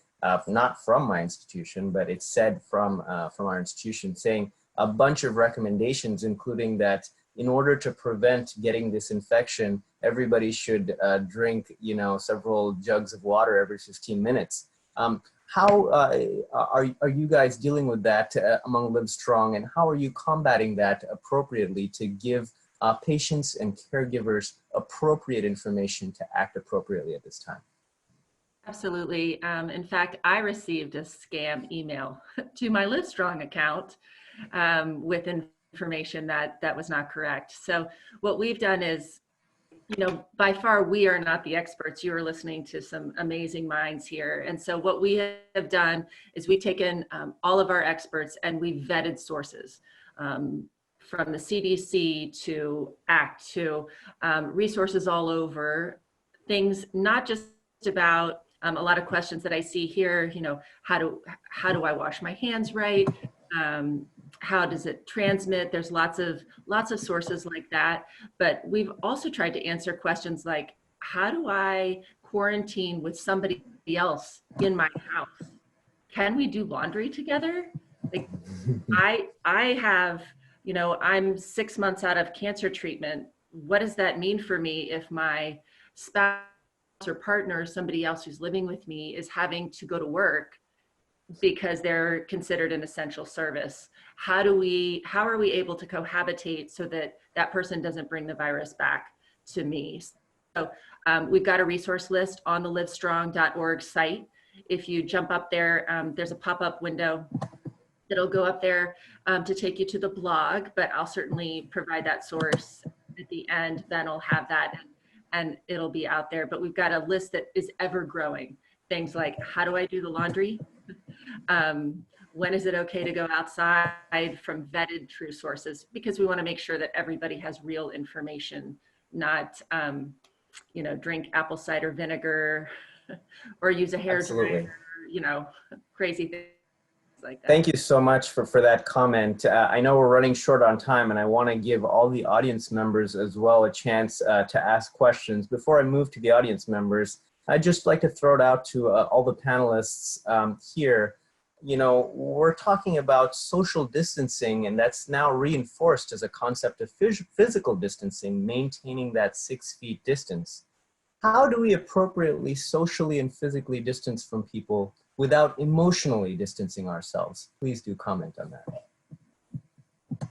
not from my institution, but it said from our institution, saying a bunch of recommendations, including that in order to prevent getting this infection, everybody should drink, several jugs of water every 15 minutes. How are you guys dealing with that among Livestrong, and how are you combating that appropriately to give patients and caregivers appropriate information to act appropriately at this time? Absolutely. In fact, I received a scam email to my Livestrong account with information that was not correct. So what we've done is, by far we are not the experts. You are listening to some amazing minds here. And so what we have done is we've taken all of our experts and we've vetted sources from the CDC to ACT to resources all over, things not just about a lot of questions that I see here, how do I wash my hands right? How does it transmit? There's lots of sources like that, but we've also tried to answer questions like, how do I quarantine with somebody else in my house? Can we do laundry together? Like, I have, I'm 6 months out of cancer treatment. What does that mean for me if my spouse or partner, somebody else who's living with me, is having to go to work because they're considered an essential service? How are we able to cohabitate so that that person doesn't bring the virus back to me? So we've got a resource list on the livestrong.org site. If you jump up there, there's a pop-up window that'll go up there to take you to the blog, but I'll certainly provide that source at the end. Then I'll have that and it'll be out there. But we've got a list that is ever growing. Things like, how do I do the laundry? When is it okay to go outside, from vetted true sources? Because we want to make sure that everybody has real information, not, drink apple cider vinegar or use a hair dryer, crazy things like that. Thank you so much for that comment. I know we're running short on time, and I want to give all the audience members as well a chance to ask questions. Before I move to the audience members, I'd just like to throw it out to all the panelists here. We're talking about social distancing, and that's now reinforced as a concept of physical distancing, maintaining that 6 feet distance. How do we appropriately socially and physically distance from people without emotionally distancing ourselves? Please do comment on that.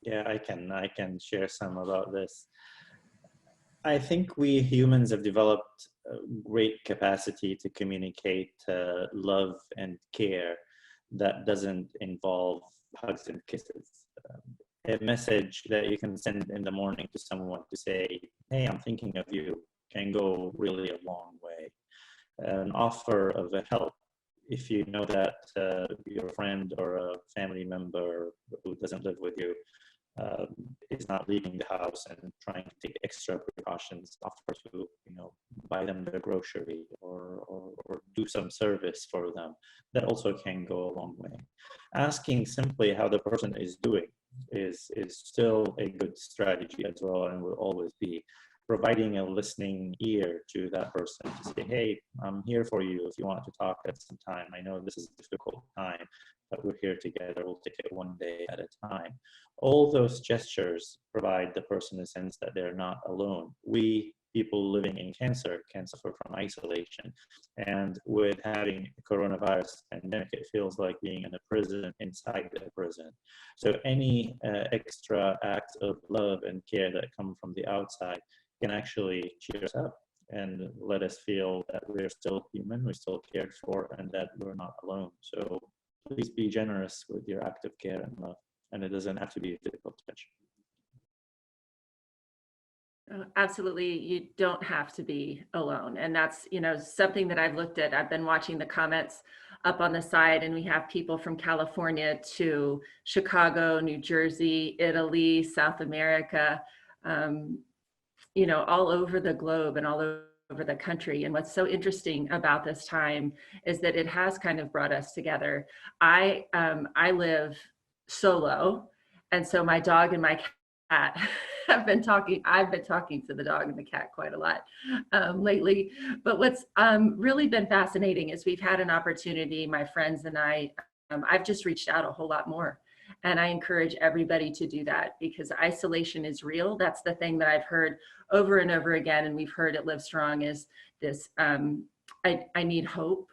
Yeah, I can share some about this. I think we humans have developed a great capacity to communicate love and care that doesn't involve hugs and kisses. A message that you can send in the morning to someone to say, hey, I'm thinking of you, can go really a long way. An offer of a help, if you know that your friend or a family member who doesn't live with you is not leaving the house and trying to take extra precautions, offer to buy them their grocery or do some service for them, that also can go a long way. Asking simply how the person is doing is still a good strategy as well, and will always be. Providing a listening ear to that person to say, hey, I'm here for you if you want to talk at some time. I know this is a difficult time, but we're here together. We'll take it one day at a time. All those gestures provide the person a sense that they're not alone. We, people living in cancer, can suffer from isolation. And with having a coronavirus pandemic, it feels like being in a prison inside the prison. So any extra acts of love and care that come from the outside can actually cheer us up and let us feel that we're still human, we're still cared for, and that we're not alone. So please be generous with your act of care and love, and it doesn't have to be a difficult touch. Absolutely, you don't have to be alone. And that's, something that I've looked at. I've been watching the comments up on the side, and we have people from California to Chicago, New Jersey, Italy, South America, all over the globe and all over the country. And what's so interesting about this time is that it has kind of brought us together. I live solo, and so my dog and my cat I've been talking to the dog and the cat quite a lot lately. But what's really been fascinating is we've had an opportunity, my friends and I've just reached out a whole lot more. And I encourage everybody to do that, because isolation is real. That's the thing that I've heard over and over again, and we've heard at Live Strong, is this, I need hope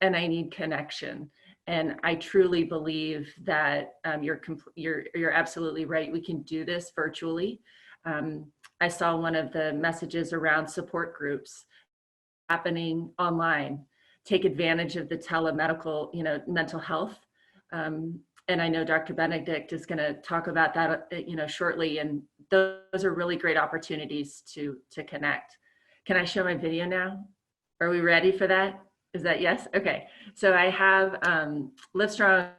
and I need connection. And I truly believe that you're absolutely right. We can do this virtually. I saw one of the messages around support groups happening online. Take advantage of the telemedical, mental health. And I know Dr. Benedict is going to talk about that, shortly. And those are really great opportunities to connect. Can I show my video now? Are we ready for that? Is that yes? Okay. So I have Live Strong.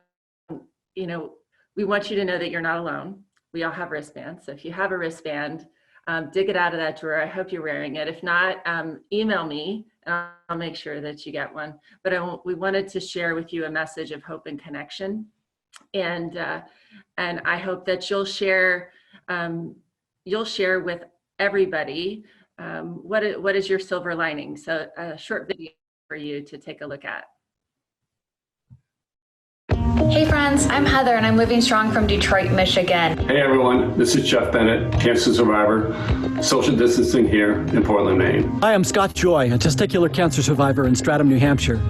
We want you to know that you're not alone. We all have wristbands. So if you have a wristband, dig it out of that drawer. I hope you're wearing it. If not, email me and I'll make sure that you get one. But we wanted to share with you a message of hope and connection. And I hope that you'll share with everybody what is your silver lining. So a short video for you to take a look at. Hey friends, I'm Heather and I'm living strong from Detroit, Michigan. Hey everyone, this is Jeff Bennett, cancer survivor, social distancing here in Portland, Maine. Hi, I'm Scott Joy, a testicular cancer survivor in Stratham, New Hampshire.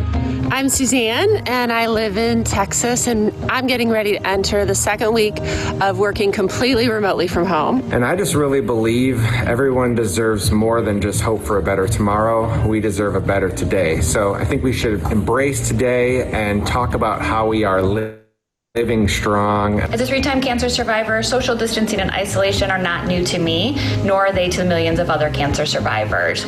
I'm Suzanne and I live in Texas, and I'm getting ready to enter the second week of working completely remotely from home. And I just really believe everyone deserves more than just hope for a better tomorrow. We deserve a better today. So I think we should embrace today and talk about how we are living strong. As a 3-time cancer survivor, social distancing and isolation are not new to me, nor are they to the millions of other cancer survivors.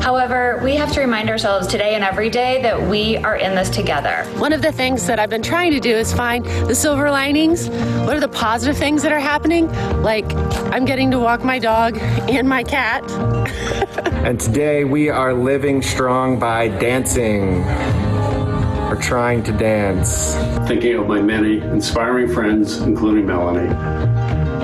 However, we have to remind ourselves today and every day that we are in this together. One of the things that I've been trying to do is find the silver linings. What are the positive things that are happening? Like, I'm getting to walk my dog and my cat. And today we are living strong by dancing. Or trying to dance. Thinking of my many inspiring friends, including Melanie,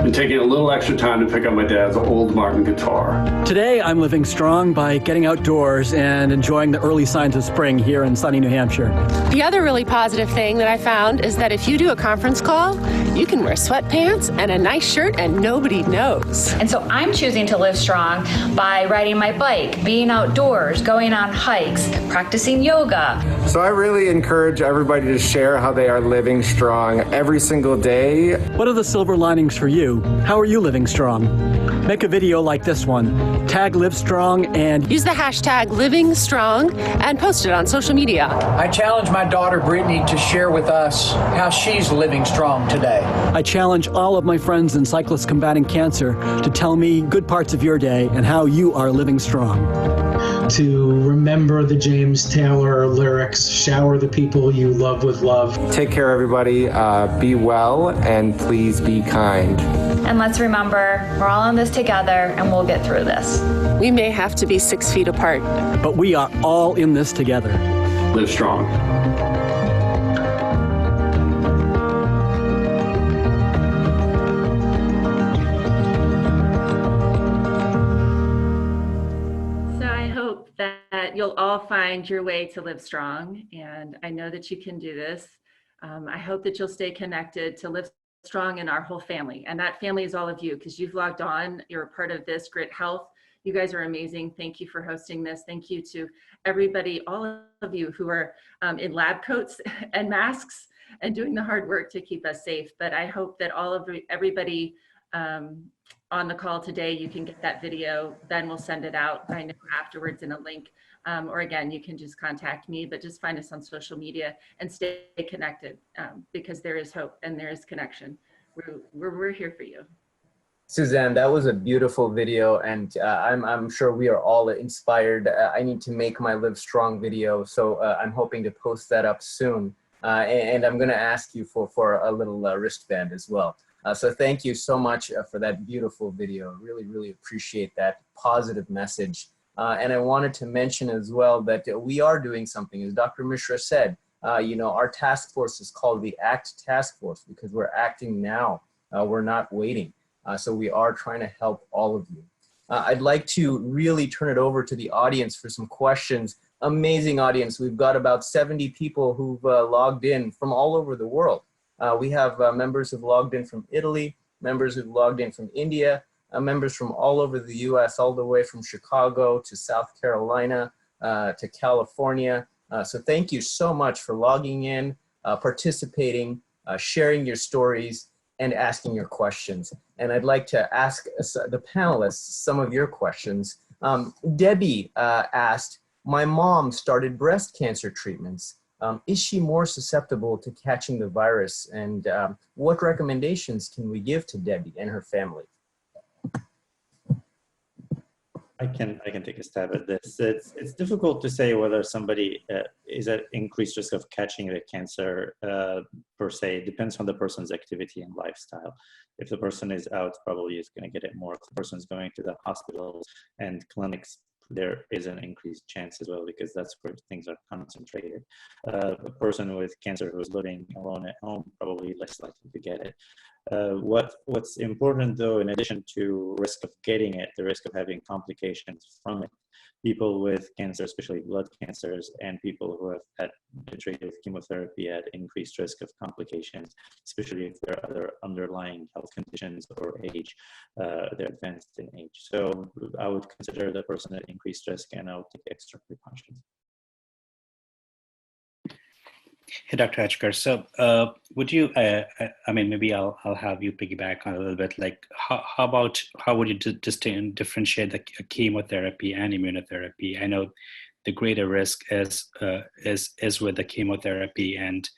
and taking a little extra time to pick up my dad's old Martin guitar. Today, I'm living strong by getting outdoors and enjoying the early signs of spring here in sunny New Hampshire. The other really positive thing that I found is that if you do a conference call, you can wear sweatpants and a nice shirt and nobody knows. And so I'm choosing to live strong by riding my bike, being outdoors, going on hikes, practicing yoga. So I really encourage everybody to share how they are living strong every single day. What are the silver linings for you? How are you living strong? Make a video like this one. Tag Live Strong and use the hashtag Living Strong and post it on social media. I challenge my daughter Brittany to share with us how she's living strong today. I challenge all of my friends and cyclists combating cancer to tell me good parts of your day and how you are living strong. To remember the James Taylor lyrics, shower the people you love with love. Take care, everybody. Be well, and please be kind. And let's remember, we're all in this together, and we'll get through this. We may have to be 6 feet apart, but we are all in this together. Live strong. You'll all find your way to live strong, and I know that you can do this. I hope that you'll stay connected to Live Strong and our whole family, and that family is all of you, because you've logged on, you're a part of this Grit Health. You guys are amazing. Thank you for hosting this. Thank you to everybody, all of you who are in lab coats and masks and doing the hard work to keep us safe. But I hope that everybody on the call today, you can get that video. Ben will send it out, I know, afterwards in a link. Or again, you can just contact me, but just find us on social media and stay connected, because there is hope and there is connection. We're here for you. Suzanne, that was a beautiful video, and I'm sure we are all inspired. I need to make my Live Strong video, so I'm hoping to post that up soon. And I'm going to ask you for a little wristband as well. So thank you so much for that beautiful video. Really, really appreciate that positive message. And I wanted to mention as well that we are doing something, as Dr. Mishra said. You know, our task force is called the ACT Task Force because we're acting now. We're not waiting. So we are trying to help all of you. I'd like to really turn it over to the audience for some questions. Amazing audience. We've got about 70 people who've logged in from all over the world. We have members who've logged in from Italy, members who've logged in from India, members from all over the US, all the way from Chicago to South Carolina to California. So thank you so much for logging in, participating, sharing your stories, and asking your questions. And I'd like to ask the panelists some of your questions. Debbie asked, my mom started breast cancer treatments. Is she more susceptible to catching the virus? And what recommendations can we give to Debbie and her family? I can take a stab at this. It's difficult to say whether somebody is at increased risk of catching the cancer per se. It depends on the person's activity and lifestyle. If the person is out, probably is going to get it more. If the person is going to the hospitals and clinics, there is an increased chance as well because that's where things are concentrated. A person with cancer who's living alone at home probably less likely to get it. What's important though, in addition to risk of getting it, the risk of having complications from it, people with cancer, especially blood cancers, and people who have had been treated with chemotherapy at increased risk of complications, especially if there are other underlying health conditions or age, they're advanced in age. So I would consider the person at increased risk and I would take extra precautions. Hey, Dr. Hatchker. So would you, I mean, maybe I'll have you piggyback on a little bit, like how would you differentiate the chemotherapy and immunotherapy? I know the greater risk is with the chemotherapy, and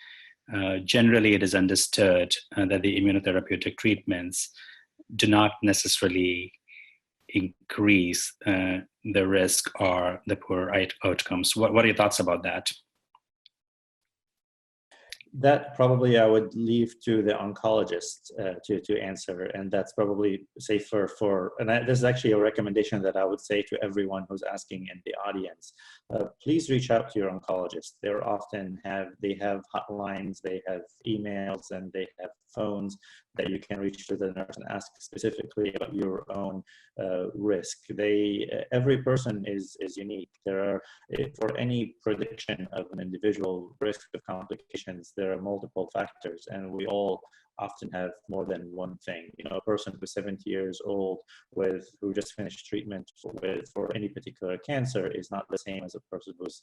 generally it is understood that the immunotherapeutic treatments do not necessarily increase the risk or the poor outcomes. What are your thoughts about that? That probably I would leave to the oncologist to answer, and that's probably safer for, and this is actually a recommendation that I would say to everyone who's asking in the audience. Please reach out to your oncologist. They're often they have hotlines, they have emails, and they have phones that you can reach to the nurse and ask specifically about your own risk. Every person is unique. There are, for any prediction of an individual risk of complications, there are multiple factors, and we all often have more than one thing. You know, a person who's 70 years old who just finished treatment for any particular cancer is not the same as a person who's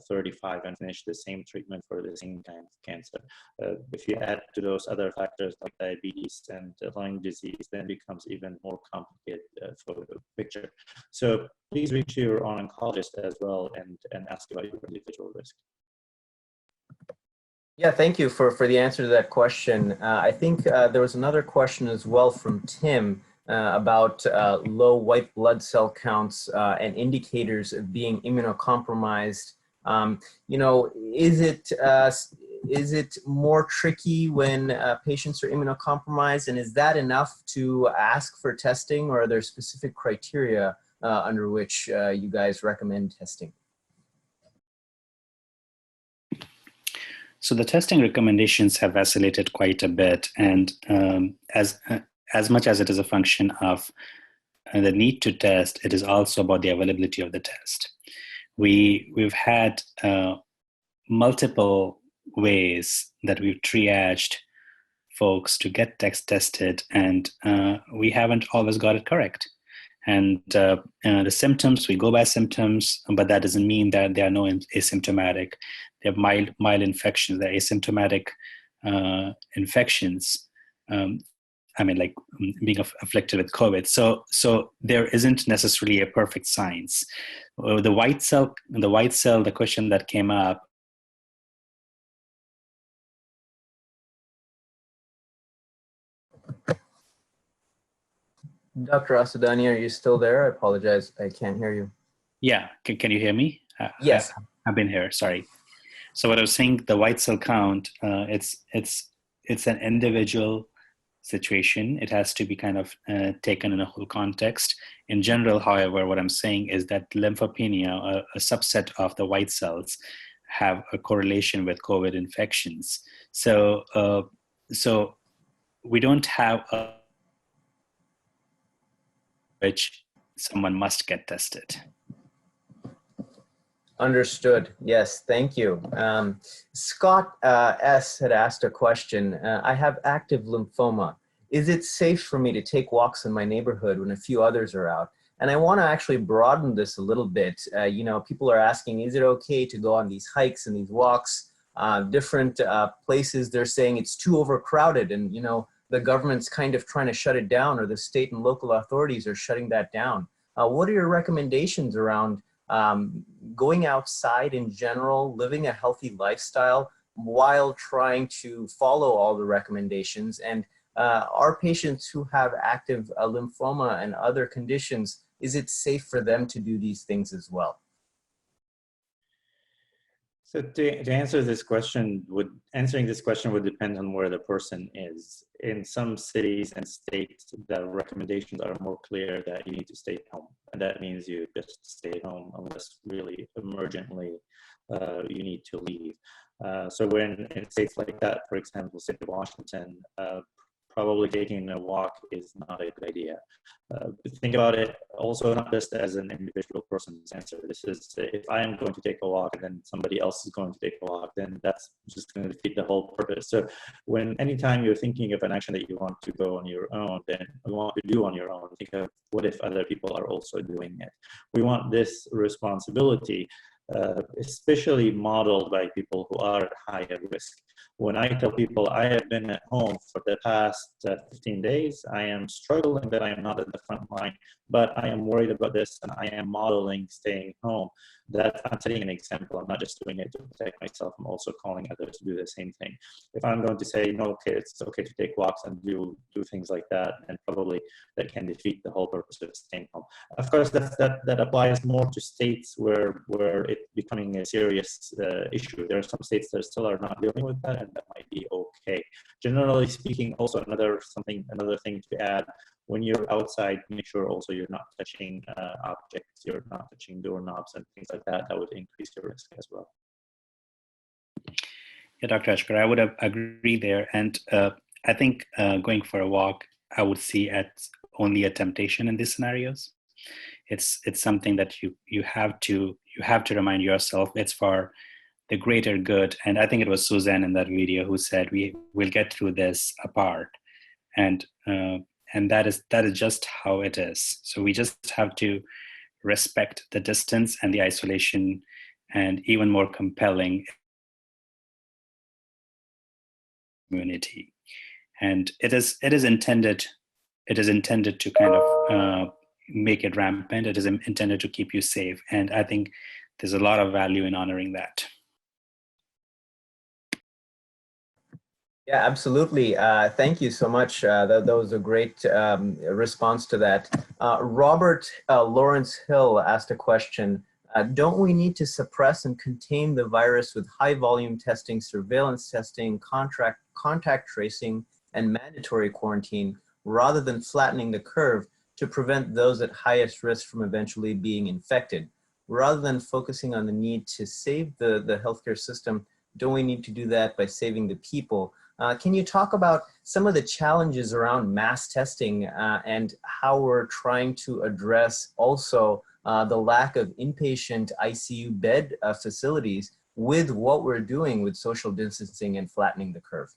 35 and finished the same treatment for the same kind of cancer. If you add to those other factors like diabetes and lung disease, then it becomes even more complicated for the picture. So please reach your own oncologist as well and ask about your individual risk. Yeah, thank you for the answer to that question. I think there was another question as well from Tim about low white blood cell counts and indicators of being immunocompromised. You know, is it more tricky when patients are immunocompromised, and is that enough to ask for testing, or are there specific criteria under which you guys recommend testing? So the testing recommendations have vacillated quite a bit, and as much as it is a function of the need to test, it is also about the availability of the test. We've had multiple ways that we've triaged folks to get tested, and we haven't always got it correct. And the symptoms, we go by symptoms, but that doesn't mean that they are no asymptomatic. They have mild infections, they're asymptomatic infections. I mean, like being afflicted with COVID. So there isn't necessarily a perfect science. The white cell, the question that came up, Dr. Asadani, are you still there? I apologize, I can't hear you. Yeah, can you hear me? Yes. I've been here, sorry. So what I was saying, the white cell count, it's an individual situation. It has to be kind of taken in a whole context. In general, however, what I'm saying is that lymphopenia, a subset of the white cells, have a correlation with COVID infections. So, so we don't have a which someone must get tested. Understood. Yes, thank you. Scott S. had asked a question. I have active lymphoma. Is it safe for me to take walks in my neighborhood when a few others are out? And I want to actually broaden this a little bit. You know, people are asking, is it okay to go on these hikes and these walks? Different places, they're saying it's too overcrowded, and you know, the government's kind of trying to shut it down, or the state and local authorities are shutting that down. What are your recommendations around going outside in general, living a healthy lifestyle while trying to follow all the recommendations? And our patients who have active lymphoma and other conditions, is it safe for them to do these things as well? So to answer this question, answering this question would depend on where the person is. In some cities and states, the recommendations are more clear that you need to stay at home. And that means you just stay at home unless really emergently you need to leave. So when in states like that, for example, state of Washington, probably taking a walk is not a good idea. Think about it also not just as an individual person's answer. This is, if I am going to take a walk and then somebody else is going to take a walk, then that's just going to defeat the whole purpose. So anytime you're thinking of an action that you want to go on your own, then you want to do on your own, think of what if other people are also doing it. We want this responsibility especially modeled by people who are at higher risk. When I tell people I have been at home for the past 15 days, I am struggling that I am not at the front line, but I am worried about this and I am modeling staying home. That I'm setting an example. I'm not just doing it to protect myself. I'm also calling others to do the same thing. If I'm going to say, no, okay, it's okay to take walks and do things like that, and probably that can defeat the whole purpose of staying home. Of course, that applies more to states where it's becoming a serious issue. There are some states that still are not dealing with that, and that might be okay. Generally speaking, also another thing to add, when you're outside, make sure also you're not touching objects, you're not touching doorknobs and things like that. That would increase your risk as well. Yeah, Dr. Ashkar, I would agree there. And I think going for a walk, I would see as only a temptation in these scenarios. It's something that you have to remind yourself it's for the greater good. And I think it was Suzanne in that video who said we'll get through this apart. And that is just how it is. So we just have to respect the distance and the isolation, and even more compelling, community. And it is intended to kind of make it rampant. It is intended to keep you safe. And I think there's a lot of value in honoring that. Yeah, absolutely. Thank you so much. That was a great response to that. Robert Lawrence Hill asked a question. Don't we need to suppress and contain the virus with high volume testing, surveillance testing, contact tracing, and mandatory quarantine, rather than flattening the curve to prevent those at highest risk from eventually being infected? Rather than focusing on the need to save the healthcare system, don't we need to do that by saving the people? Can you talk about some of the challenges around mass testing and how we're trying to address also the lack of inpatient ICU bed facilities with what we're doing with social distancing and flattening the curve?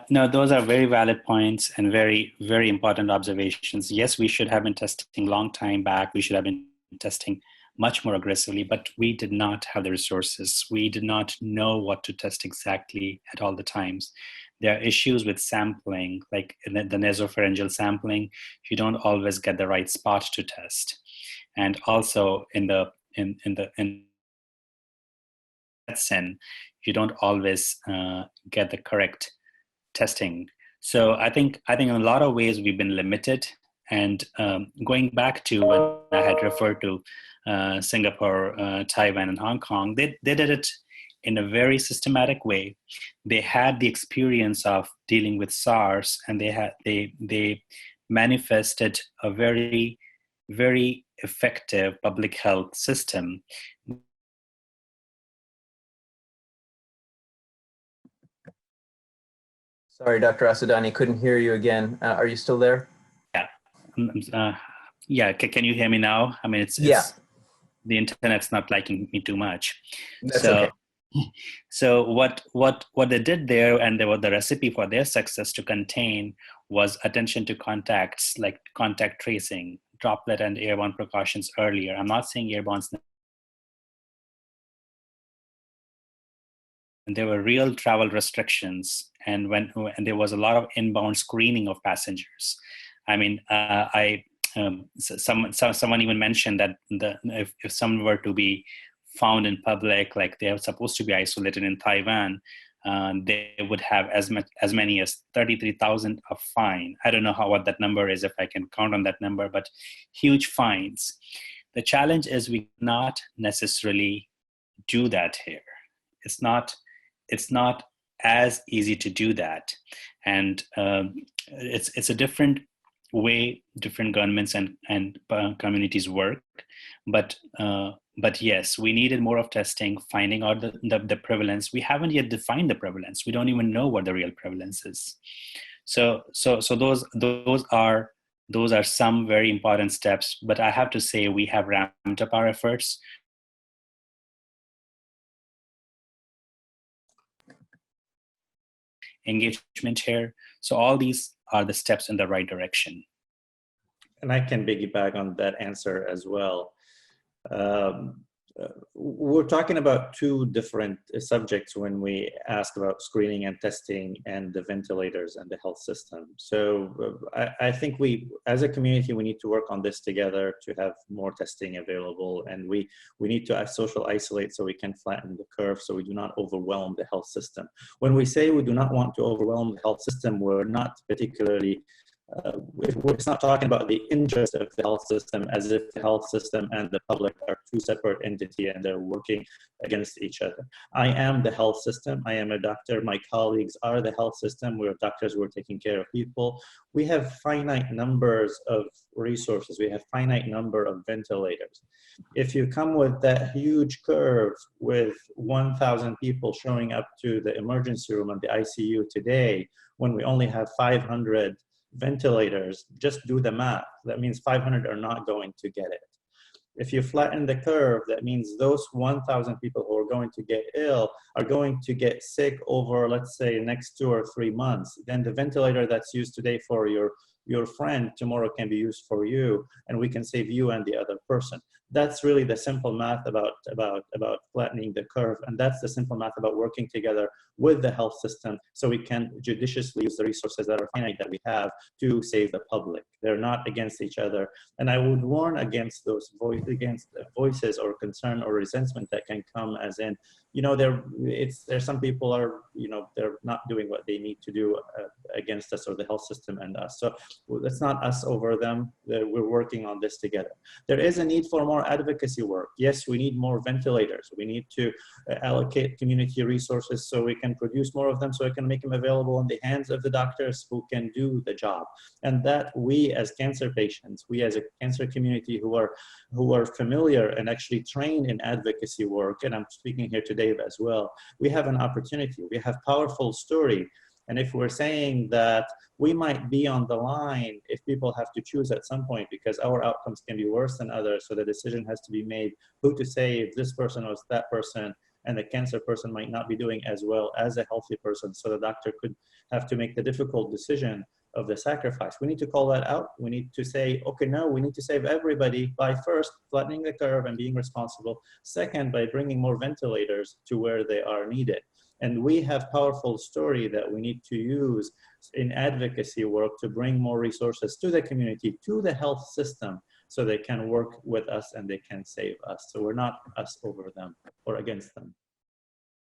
No, those are very valid points and very, very important observations. Yes, we should have been testing long time back. We should have been testing much more aggressively, but we did not have the resources. We did not know what to test exactly at all the times. There are issues with sampling, like in the nasopharyngeal sampling. You don't always get the right spot to test, and also in you don't always get the correct testing. So I think in a lot of ways we've been limited. And going back to when I had referred to Singapore, Taiwan, and Hong Kong, they did it in a very systematic way. They had the experience of dealing with SARS, and they manifested a very, very effective public health system. Sorry, Dr. Asudani, couldn't hear you again. Are you still there? Yeah. Yeah. Can you hear me now? I mean, it's the internet's not liking me too much. That's okay. So what they did there, and the recipe for their success to contain, was attention to contacts, like contact tracing, droplet and airborne precautions earlier. I'm not saying airborne. And there were real travel restrictions, and there was a lot of inbound screening of passengers. I mean, someone even mentioned that if someone were to be found in public, like they are supposed to be isolated in Taiwan, they would have as many as 33,000 of fine. I don't know what that number is, if I can count on that number, but huge fines. The challenge is we not necessarily do that here. It's not as easy to do that, and it's a different way different governments and communities work, but yes, we needed more of testing, finding out the prevalence. We haven't yet defined the prevalence. We don't even know what the real prevalence is. So those are some very important steps. But I have to say, we have ramped up our efforts. Engagement here. So all these are the steps in the right direction. And I can piggyback on that answer as well. We're talking about two different subjects when we ask about screening and testing and the ventilators and the health system. So I think we, as a community, we need to work on this together to have more testing available, and we need to social isolate so we can flatten the curve so we do not overwhelm the health system. When we say we do not want to overwhelm the health system, we're not particularly it's not talking about the interest of the health system as if the health system and the public are two separate entities and they're working against each other. I am the health system. I am a doctor. My colleagues are the health system. We're doctors. We're taking care of people. We have finite numbers of resources. We have finite number of ventilators. If you come with that huge curve with 1,000 people showing up to the emergency room and the ICU today, when we only have 500 ventilators, just do the math. That means 500 are not going to get it. If you flatten the curve, that means those 1,000 people who are going to get ill are going to get sick over, let's say, next 2 or 3 months. Then the ventilator that's used today for your friend tomorrow can be used for you, and we can save you and the other person. That's really the simple math about flattening the curve, and that's the simple math about working together with the health system so we can judiciously use the resources that are finite that we have to save the public. They're not against each other, and I would warn against those voices or concern or resentment that can come as in, there's some people are, they're not doing what they need to do against us or the health system and us. So it's not us over them. We're working on this together. There is a need for more advocacy work. Yes, we need more ventilators. We need to allocate community resources so we can produce more of them, so we can make them available in the hands of the doctors who can do the job. And that we as cancer patients, we as a cancer community who are familiar and actually trained in advocacy work, and I'm speaking here to Dave as well, we have an opportunity. We have powerful story. And if we're saying that we might be on the line if people have to choose at some point because our outcomes can be worse than others, so the decision has to be made who to save, this person or that person, and the cancer person might not be doing as well as a healthy person, so the doctor could have to make the difficult decision of the sacrifice. We need to call that out. We need to say, okay, no, we need to save everybody by first flattening the curve and being responsible. Second, by bringing more ventilators to where they are needed. And we have powerful story that we need to use in advocacy work to bring more resources to the community, to the health system, so they can work with us and they can save us. So we're not us over them or against them.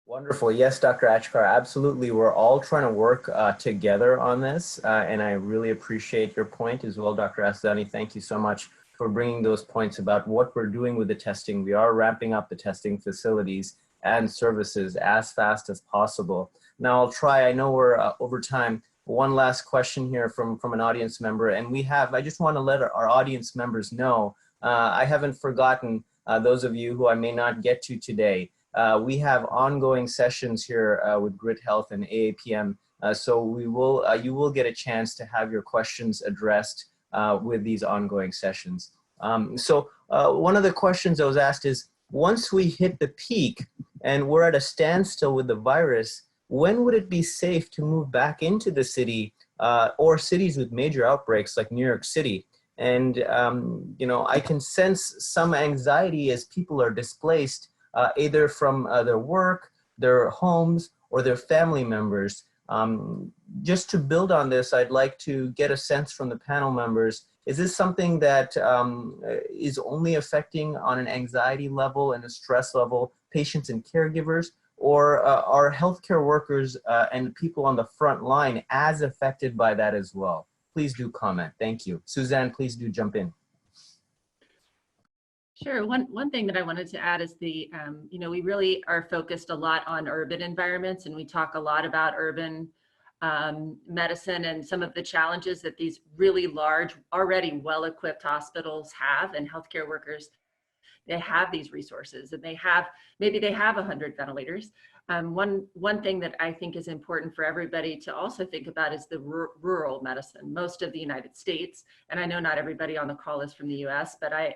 Wonderful. Yes, Dr. Achkar, absolutely. We're all trying to work together on this, and I really appreciate your point as well, Dr. Asdani. Thank you so much for bringing those points about what we're doing with the testing. We are ramping up the testing facilities and services as fast as possible. Now I'll try, I know we're over time, one last question here from an audience member, and I just want to let our audience members know, I haven't forgotten those of you who I may not get to today. We have ongoing sessions here with Grit Health and AAPM, so you will get a chance to have your questions addressed with these ongoing sessions. One of the questions I was asked is, once we hit the peak and we're at a standstill with the virus, when would it be safe to move back into the city or cities with major outbreaks like New York City? And I can sense some anxiety as people are displaced either from their work, their homes, or their family members. Just to build on this, I'd like to get a sense from the panel members. Is this something that is only affecting on an anxiety level and a stress level patients and caregivers, or are healthcare workers and people on the front line as affected by that as well? Please do comment. Thank you. Suzanne, please do jump in. Sure. One thing that I wanted to add is we really are focused a lot on urban environments, and we talk a lot about urban medicine and some of the challenges that these really large, already well-equipped hospitals have, and healthcare workers, they have these resources, and maybe they have 100 ventilators. One thing that I think is important for everybody to also think about is the rural medicine. Most of the United States, and I know not everybody on the call is from the US, but I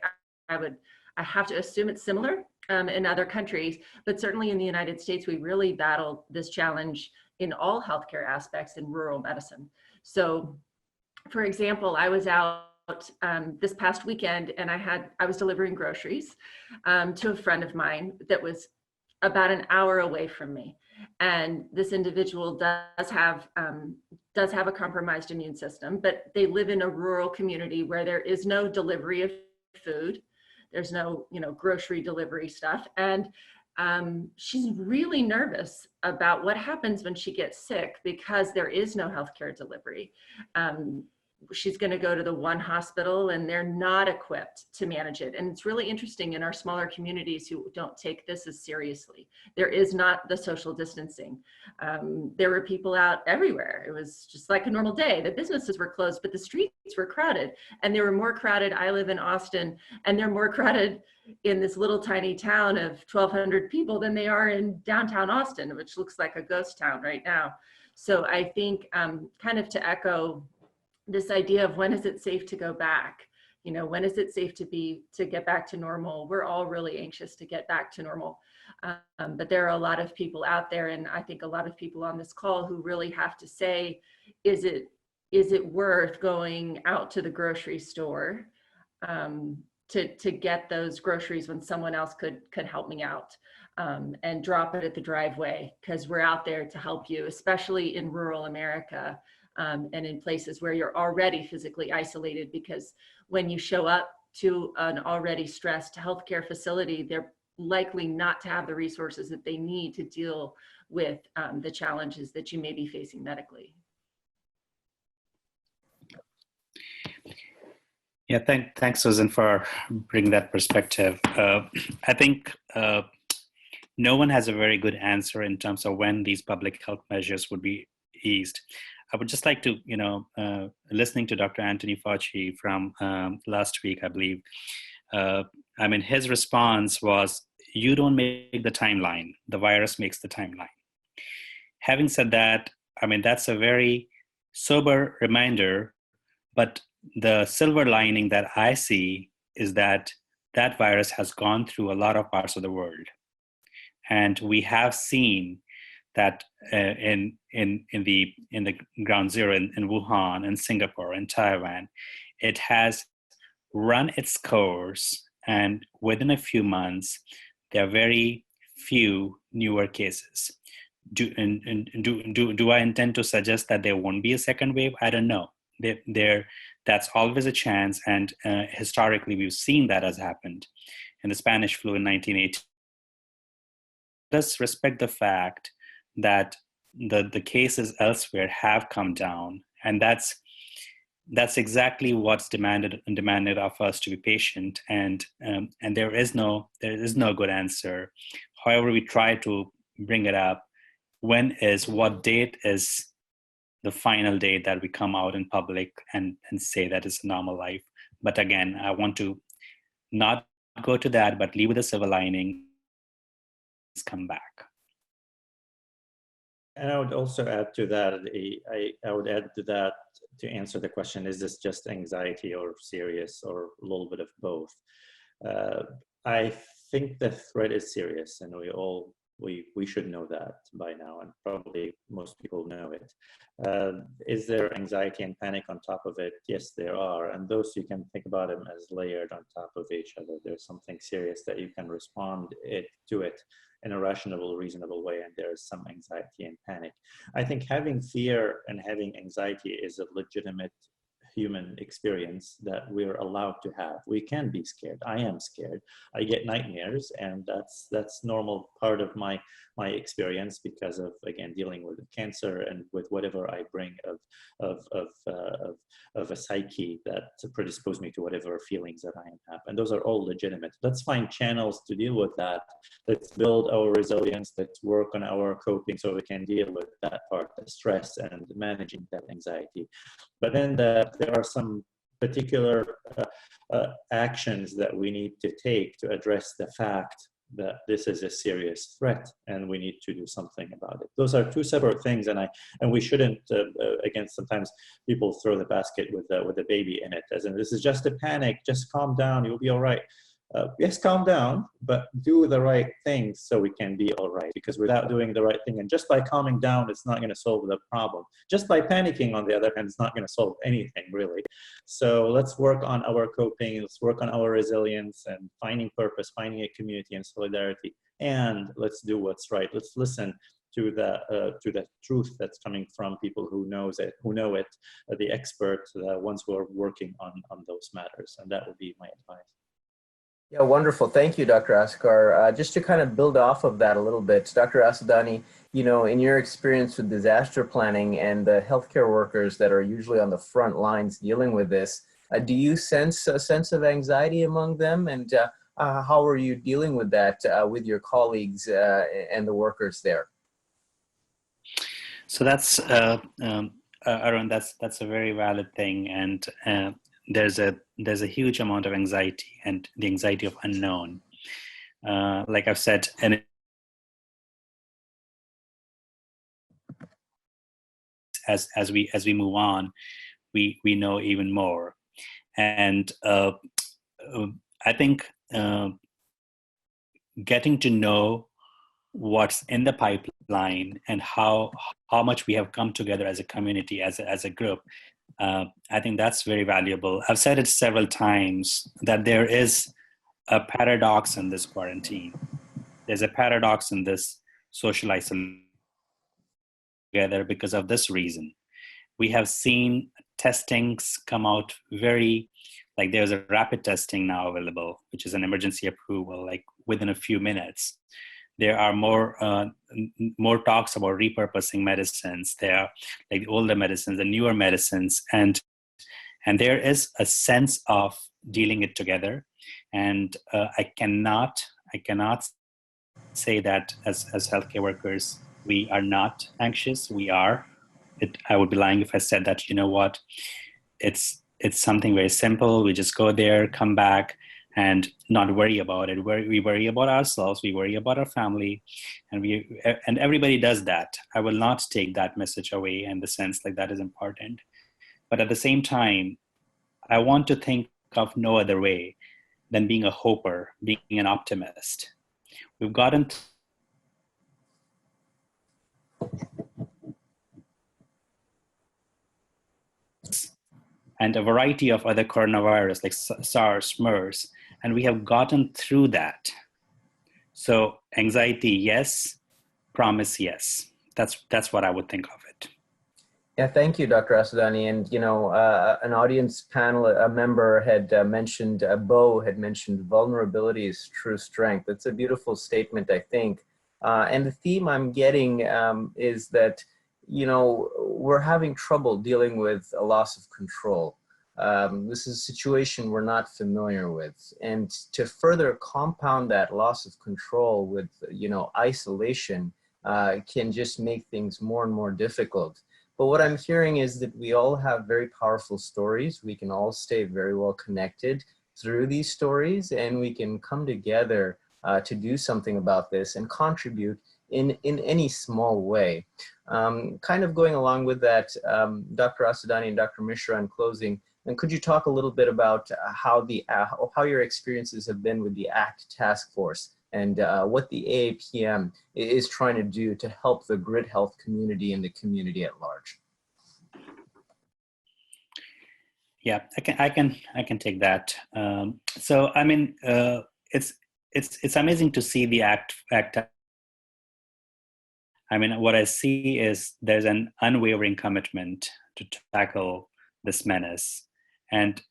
have to assume it's similar in other countries, but certainly in the United States, we really battle this challenge in all healthcare aspects in rural medicine. So, for example, I was out this past weekend, and I was delivering groceries to a friend of mine that was about an hour away from me, and this individual does have a compromised immune system, but they live in a rural community where there is no delivery of food. There's no, grocery delivery stuff. And she's really nervous about what happens when she gets sick because there is no healthcare delivery. She's going to go to the one hospital and they're not equipped to manage it. And it's really interesting in our smaller communities who don't take this as seriously. There is not the social distancing. There were people out everywhere. It was just like a normal day. The businesses were closed, but the streets were crowded, and they were more crowded. I live in Austin, and they're more crowded in this little tiny town of 1,200 people than they are in downtown Austin, which looks like a ghost town right now. So I think kind of to echo this idea of when is it safe to go back? When is it safe to get back to normal? We're all really anxious to get back to normal. But there are a lot of people out there, and I think a lot of people on this call who really have to say, is it worth going out to the grocery store to get those groceries when someone else could help me out, and drop it at the driveway, because we're out there to help you, especially in rural America. And in places where you're already physically isolated, because when you show up to an already stressed healthcare facility, they're likely not to have the resources that they need to deal with the challenges that you may be facing medically. Yeah, thanks, Susan, for bringing that perspective. I think no one has a very good answer in terms of when these public health measures would be eased. I would just like to, listening to Dr. Anthony Fauci from last week, I believe, his response was, you don't make the timeline, the virus makes the timeline. Having said that, that's a very sober reminder, but the silver lining that I see is that that virus has gone through a lot of parts of the world. And we have seen that in the ground zero in Wuhan, in Singapore, in Taiwan, it has run its course, and within a few months, there are very few newer cases. Do I intend to suggest that there won't be a second wave? I don't know. That's always a chance, and historically we've seen that has happened. In the Spanish flu in 1918, us respect the fact that the cases elsewhere have come down, and that's exactly what's demanded of us, to be patient, and there is no good answer. However, we try to bring it up. What date is the final date that we come out in public and say that it's a normal life? But again, I want to not go to that, but leave with a silver lining. Come back. And I would also add to that, I would add to that to answer the question, is this just anxiety or serious or a little bit of both? I think the threat is serious, and we should know that by now, and probably most people know it. Is there anxiety and panic on top of it? Yes, there are, and those you can think about them as layered on top of each other. There's something serious that you can respond to it in a rational, reasonable way, and there is some anxiety and panic. I think having fear and having anxiety is a legitimate human experience that we're allowed to have. We can be scared. I am scared. I get nightmares, and that's normal part of my experience because of, again, dealing with cancer and with whatever I bring of a psyche that predispose me to whatever feelings that I have. And those are all legitimate. Let's find channels to deal with that. Let's build our resilience. Let's work on our coping so we can deal with that part, the stress and managing that anxiety. But then there are some particular actions that we need to take to address the fact that this is a serious threat and we need to do something about it. Those are two separate things, and we shouldn't, again, sometimes people throw the basket with the baby in it, as in, this is just a panic, just calm down, you'll be all right. Yes, calm down, but do the right things so we can be all right. Because without doing the right thing, and just by calming down, it's not going to solve the problem. Just by panicking, on the other hand, it's not going to solve anything, really. So let's work on our coping, let's work on our resilience and finding purpose, finding a community and solidarity, and let's do what's right. Let's listen to the truth that's coming from people who know it, the experts, the ones who are working on those matters, and that would be my advice. Yeah, wonderful. Thank you, Dr. Asghar. Just to kind of build off of that a little bit, Dr. Asadani, in your experience with disaster planning and the healthcare workers that are usually on the front lines dealing with this, do you sense a sense of anxiety among them? And how are you dealing with that with your colleagues and the workers there? So that's, Arun, that's a very valid thing. And there's a huge amount of anxiety, and the anxiety of unknown. Like I've said, and as we move on, we know even more. And I think getting to know what's in the pipeline and how much we have come together as a community, as a group, I think that's very valuable. I've said it several times that there is a paradox in this quarantine. There's a paradox in this social isolation together because of this reason. We have seen testings come out like there's a rapid testing now available, which is an emergency approval, like within a few minutes. There are more talks about repurposing medicines. There are like the older medicines, the newer medicines, and there is a sense of dealing it together. And I cannot say that as healthcare workers we are not anxious. We are. I would be lying if I said that. You know what? It's something very simple. We just go there, come back, and not worry about it. We worry about ourselves, we worry about our family, and everybody does that. I will not take that message away in the sense like that is important. But at the same time, I want to think of no other way than being a hoper, being an optimist. We've gotten and a variety of other coronavirus like SARS, MERS, and we have gotten through that. So anxiety, yes. Promise, yes. That's what I would think of it. Yeah, thank you, Dr. Asadani. And an audience panel, a member had mentioned, Bo had mentioned, vulnerability is true strength. That's a beautiful statement, I think. And the theme I'm getting is that, you know, we're having trouble dealing with a loss of control. This is a situation we're not familiar with. And to further compound that loss of control with, you know, isolation can just make things more and more difficult. But what I'm hearing is that we all have very powerful stories. We can all stay very well connected through these stories, and we can come together to do something about this and contribute in any small way. Kind of going along with that, Dr. Asudani and Dr. Mishra, in closing, and could you talk a little bit about how your experiences have been with the ACT task force and what the AAPM is trying to do to help the grid health community and the community at large? Yeah, I can take that. So I mean, it's amazing to see the ACT. I mean, what I see is there's an unwavering commitment to tackle this menace, and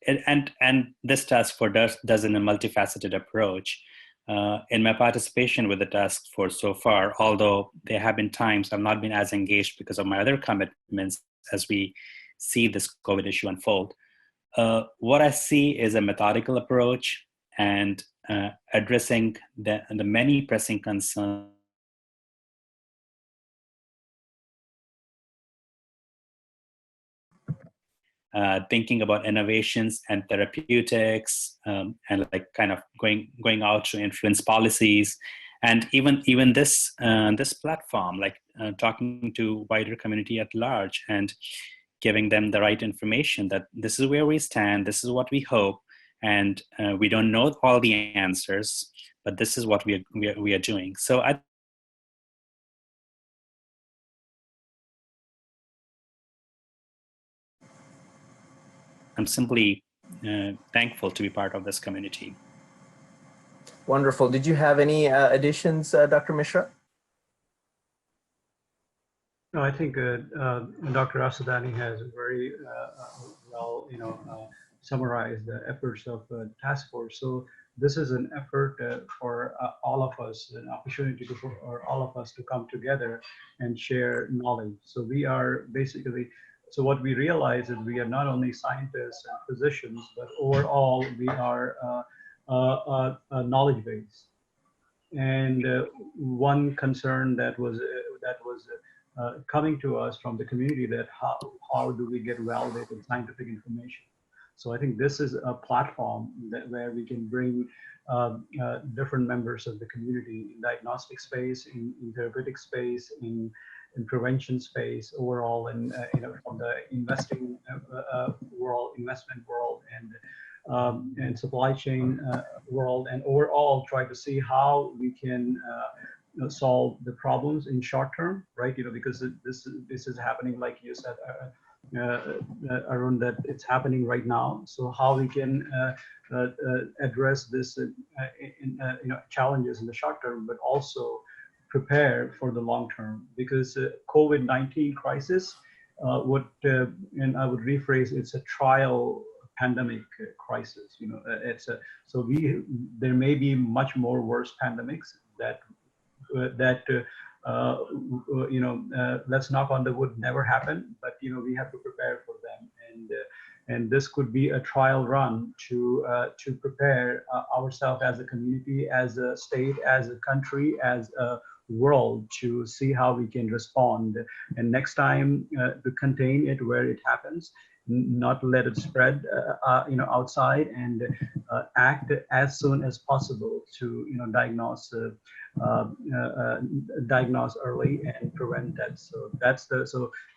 this task force does in a multifaceted approach. In my participation with the task force so far, although there have been times I've not been as engaged because of my other commitments as we see this COVID issue unfold, what I see is a methodical approach and addressing the many pressing concerns. Thinking about innovations and therapeutics, and like kind of going out to influence policies, and even this platform, like talking to wider community at large and giving them the right information that this is where we stand, this is what we hope, and we don't know all the answers, but this is what we are doing. So I'm simply thankful to be part of this community. Wonderful. Did you have any additions, Dr. Mishra? No, I think Dr. Asudani has very well, summarized the efforts of the task force. So this is an effort for all of us, an opportunity for all of us to come together and share knowledge. So we are basically, so what we realize is we are not only scientists and physicians, but overall we are a knowledge base. And one concern that was coming to us from the community, that how do we get validated scientific information? So I think this is a platform where we can bring different members of the community in diagnostic space, in therapeutic space, in prevention space, overall, and from the investing world, investment world, and supply chain world, and overall try to see how we can solve the problems in short term, right? Because this is happening, like you said, Arun, that it's happening right now. So how we can address this challenges in the short term, but also prepare for the long term, because COVID-19 crisis and I would rephrase, it's a trial pandemic crisis. There may be much more worse pandemics that let's knock on the wood, never happen, but we have to prepare for them, and this could be a trial run to prepare ourselves as a community, as a state, as a country, as a world, to see how we can respond, and next time to contain it where it happens, not let it spread outside, and act as soon as possible to diagnose early and prevent that. So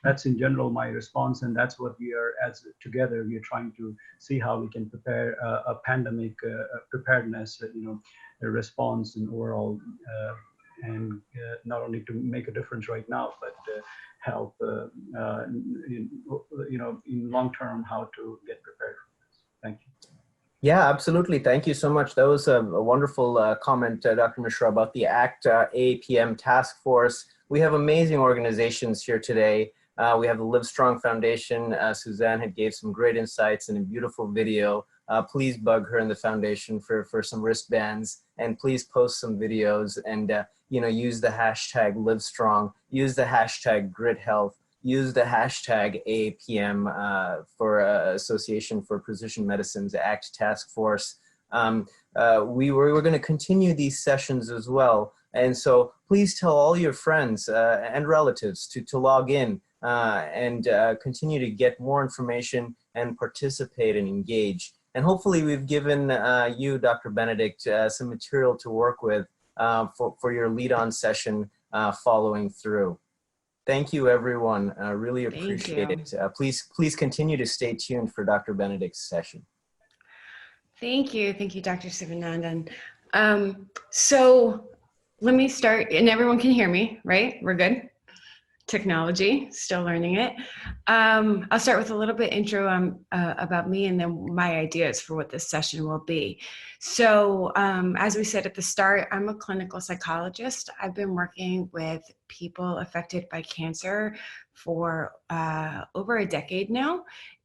that's in general my response, and that's what we are, together we are trying to see how we can prepare a pandemic preparedness, a response in overall, and not only to make a difference right now, but help in long term how to get prepared for this. Thank you. Yeah, absolutely. Thank you so much. That was a wonderful comment, Dr. Mishra, about the ACT AAPM task force. We have amazing organizations here today. We have the Livestrong Foundation. Suzanne had gave some great insights and a beautiful video. Please bug her in the foundation for some wristbands. and please post some videos and, use the hashtag #LiveStrong, use the hashtag #GritHealth, use the hashtag APM for Association for Precision Medicine's ACT Task Force. We're going to continue these sessions as well. And so please tell all your friends and relatives to log in and continue to get more information and participate and engage. And hopefully we've given you, Dr. Benedict, some material to work with for your lead-on session following through. Thank you, everyone. I really appreciate it. Please continue to stay tuned for Dr. Benedict's session. Thank you, Dr. Sivanandan. So let me start, and everyone can hear me, right? We're good? Technology, still learning it. I'll start with a little bit intro about me and then my ideas for what this session will be. So as we said at the start, I'm a clinical psychologist. I've been working with people affected by cancer for over a decade now,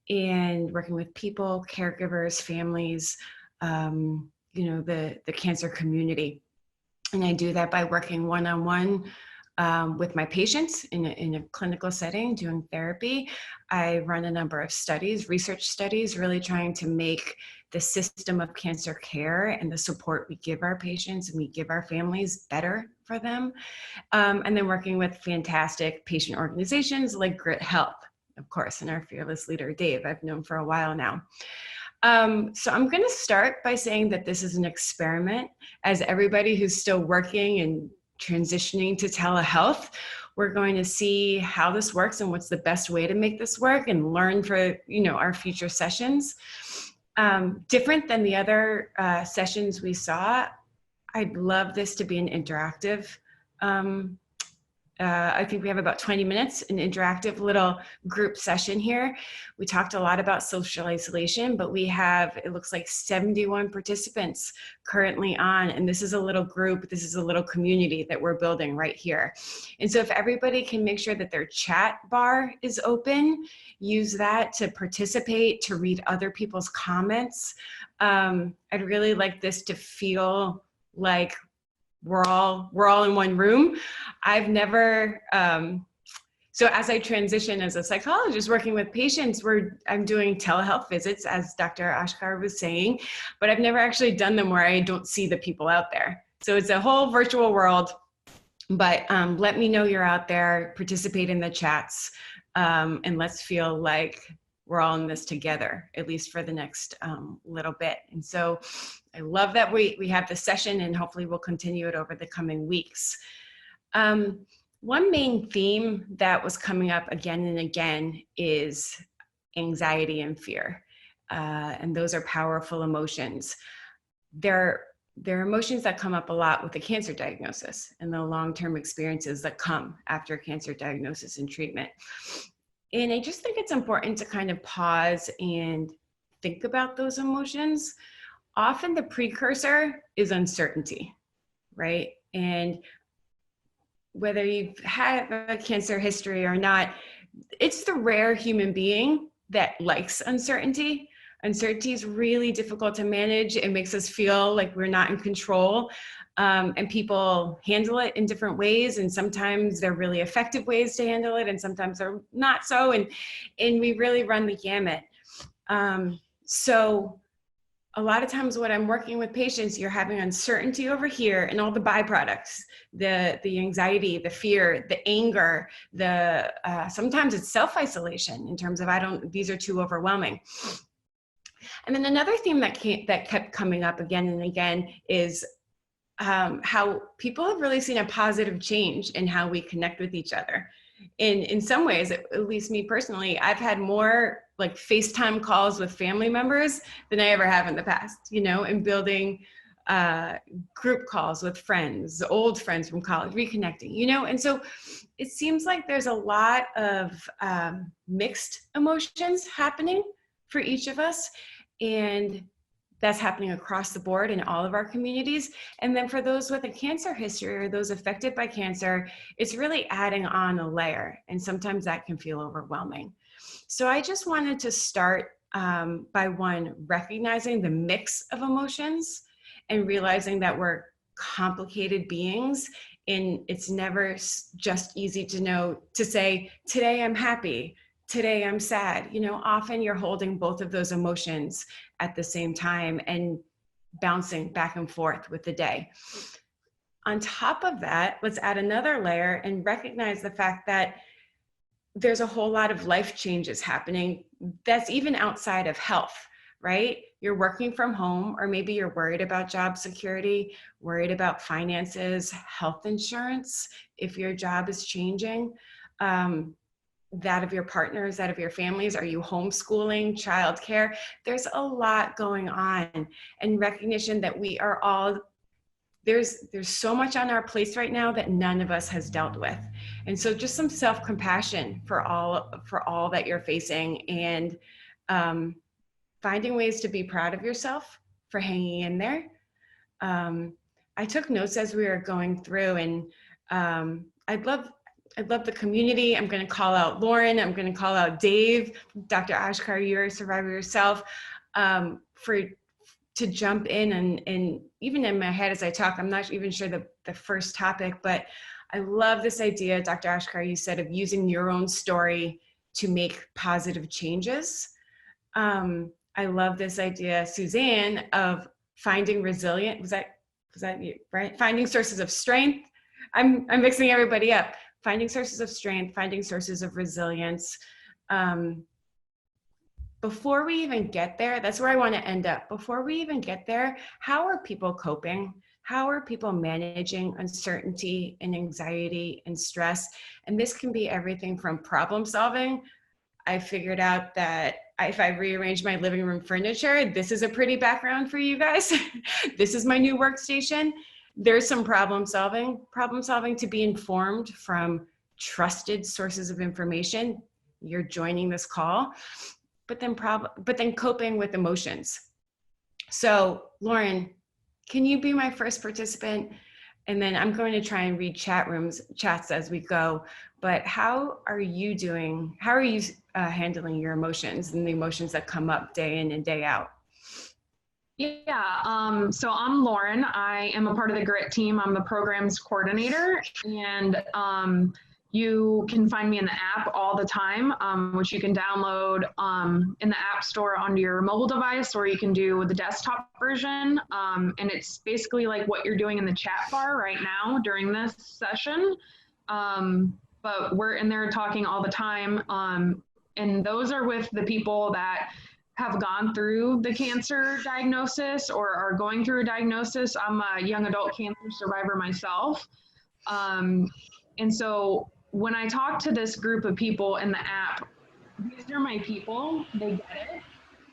and working with people, caregivers, families, the cancer community. And I do that by working one-on-one with my patients in a clinical setting, doing therapy. I run a number of studies, research studies, really trying to make the system of cancer care and the support we give our patients and we give our families better for them. And then working with fantastic patient organizations like Grit Health, of course, and our fearless leader, Dave, I've known for a while now. So I'm going to start by saying that this is an experiment. As everybody who's still working and transitioning to telehealth, we're going to see how this works and what's the best way to make this work and learn for our future sessions. Different than the other sessions we saw, I'd love this to be an interactive I think we have about 20 minutes, an interactive little group session here. We talked a lot about social isolation, but we have, it looks like 71 participants currently on, and this is a little group, this is a little community that we're building right here. And so if everybody can make sure that their chat bar is open, use that to participate, to read other people's comments. I'd really like this to feel like we're all in one room. I've never, so as I transition as a psychologist working with patients, I'm doing telehealth visits, as Dr. Ashkar was saying, but I've never actually done them where I don't see the people out there. So it's a whole virtual world, but let me know you're out there, participate in the chats, and let's feel like we're all in this together, at least for the next little bit. And so I love that we have this session, and hopefully we'll continue it over the coming weeks. One main theme that was coming up again and again is anxiety and fear. And those are powerful emotions. They're emotions that come up a lot with the cancer diagnosis and the long-term experiences that come after cancer diagnosis and treatment. And I just think it's important to kind of pause and think about those emotions. Often the precursor is uncertainty, right? And whether you've had a cancer history or not, it's the rare human being that likes uncertainty. Uncertainty is really difficult to manage. It makes us feel like we're not in control. And people handle it in different ways, and sometimes they're really effective ways to handle it, and sometimes they're not so, and we really run the gamut. So a lot of times when I'm working with patients, you're having uncertainty over here and all the byproducts, the anxiety, the fear, the anger, sometimes it's self-isolation in terms of these are too overwhelming. And then another theme that kept coming up again and again is how people have really seen a positive change in how we connect with each other. In some ways, at least me personally, I've had more like FaceTime calls with family members than I ever have in the past, and building group calls with friends, old friends from college, reconnecting, and so it seems like there's a lot of mixed emotions happening for each of us, and that's happening across the board in all of our communities. And then for those with a cancer history or those affected by cancer, it's really adding on a layer. And sometimes that can feel overwhelming. So I just wanted to start by recognizing the mix of emotions and realizing that we're complicated beings, and it's never just easy to know to say, today I'm happy, today I'm sad. You know, often you're holding both of those emotions at the same time and bouncing back and forth with the day. On top of that, let's add another layer and recognize the fact that there's a whole lot of life changes happening that's even outside of health, right? You're working from home, or maybe you're worried about job security, worried about finances, health insurance, if your job is changing, that of your partners, that of your families. Are you homeschooling, childcare? There's a lot going on, and recognition that we are all, there's so much on our plates right now that none of us has dealt with. And so just some self-compassion for all that you're facing, and finding ways to be proud of yourself for hanging in there. I took notes as we were going through, and I'd love the community. I'm going to call out Lauren. I'm going to call out Dave. Dr. Ashkar, you're a survivor yourself, to jump in, and even in my head as I talk, I'm not even sure the first topic, but I love this idea, Dr. Ashkar, you said, of using your own story to make positive changes. I love this idea, Suzanne, of finding resilient, was that you, right? Finding sources of strength. I'm mixing everybody up. Finding sources of strength, finding sources of resilience. Before we even get there, that's where I want to end up. Before we even get there, how are people coping? How are people managing uncertainty and anxiety and stress? And this can be everything from problem solving. I figured out that if I rearrange my living room furniture, this is a pretty background for you guys. This is my new workstation. There's some problem solving to be informed from trusted sources of information. You're joining this call, but then coping with emotions. So Lauren, can you be my first participant? And then I'm going to try and read chats as we go, but how are you doing? How are you handling your emotions and the emotions that come up day in and day out? Yeah, so I'm Lauren. I am a part of the GRIT team. I'm the programs coordinator, and you can find me in the app all the time, which you can download in the App Store onto your mobile device, or you can do with the desktop version. And it's basically like what you're doing in the chat bar right now during this session. But we're in there talking all the time. And those are with the people that have gone through the cancer diagnosis or are going through a diagnosis. I'm a young adult cancer survivor myself. And so when I talk to this group of people in the app, these are my people, they get it.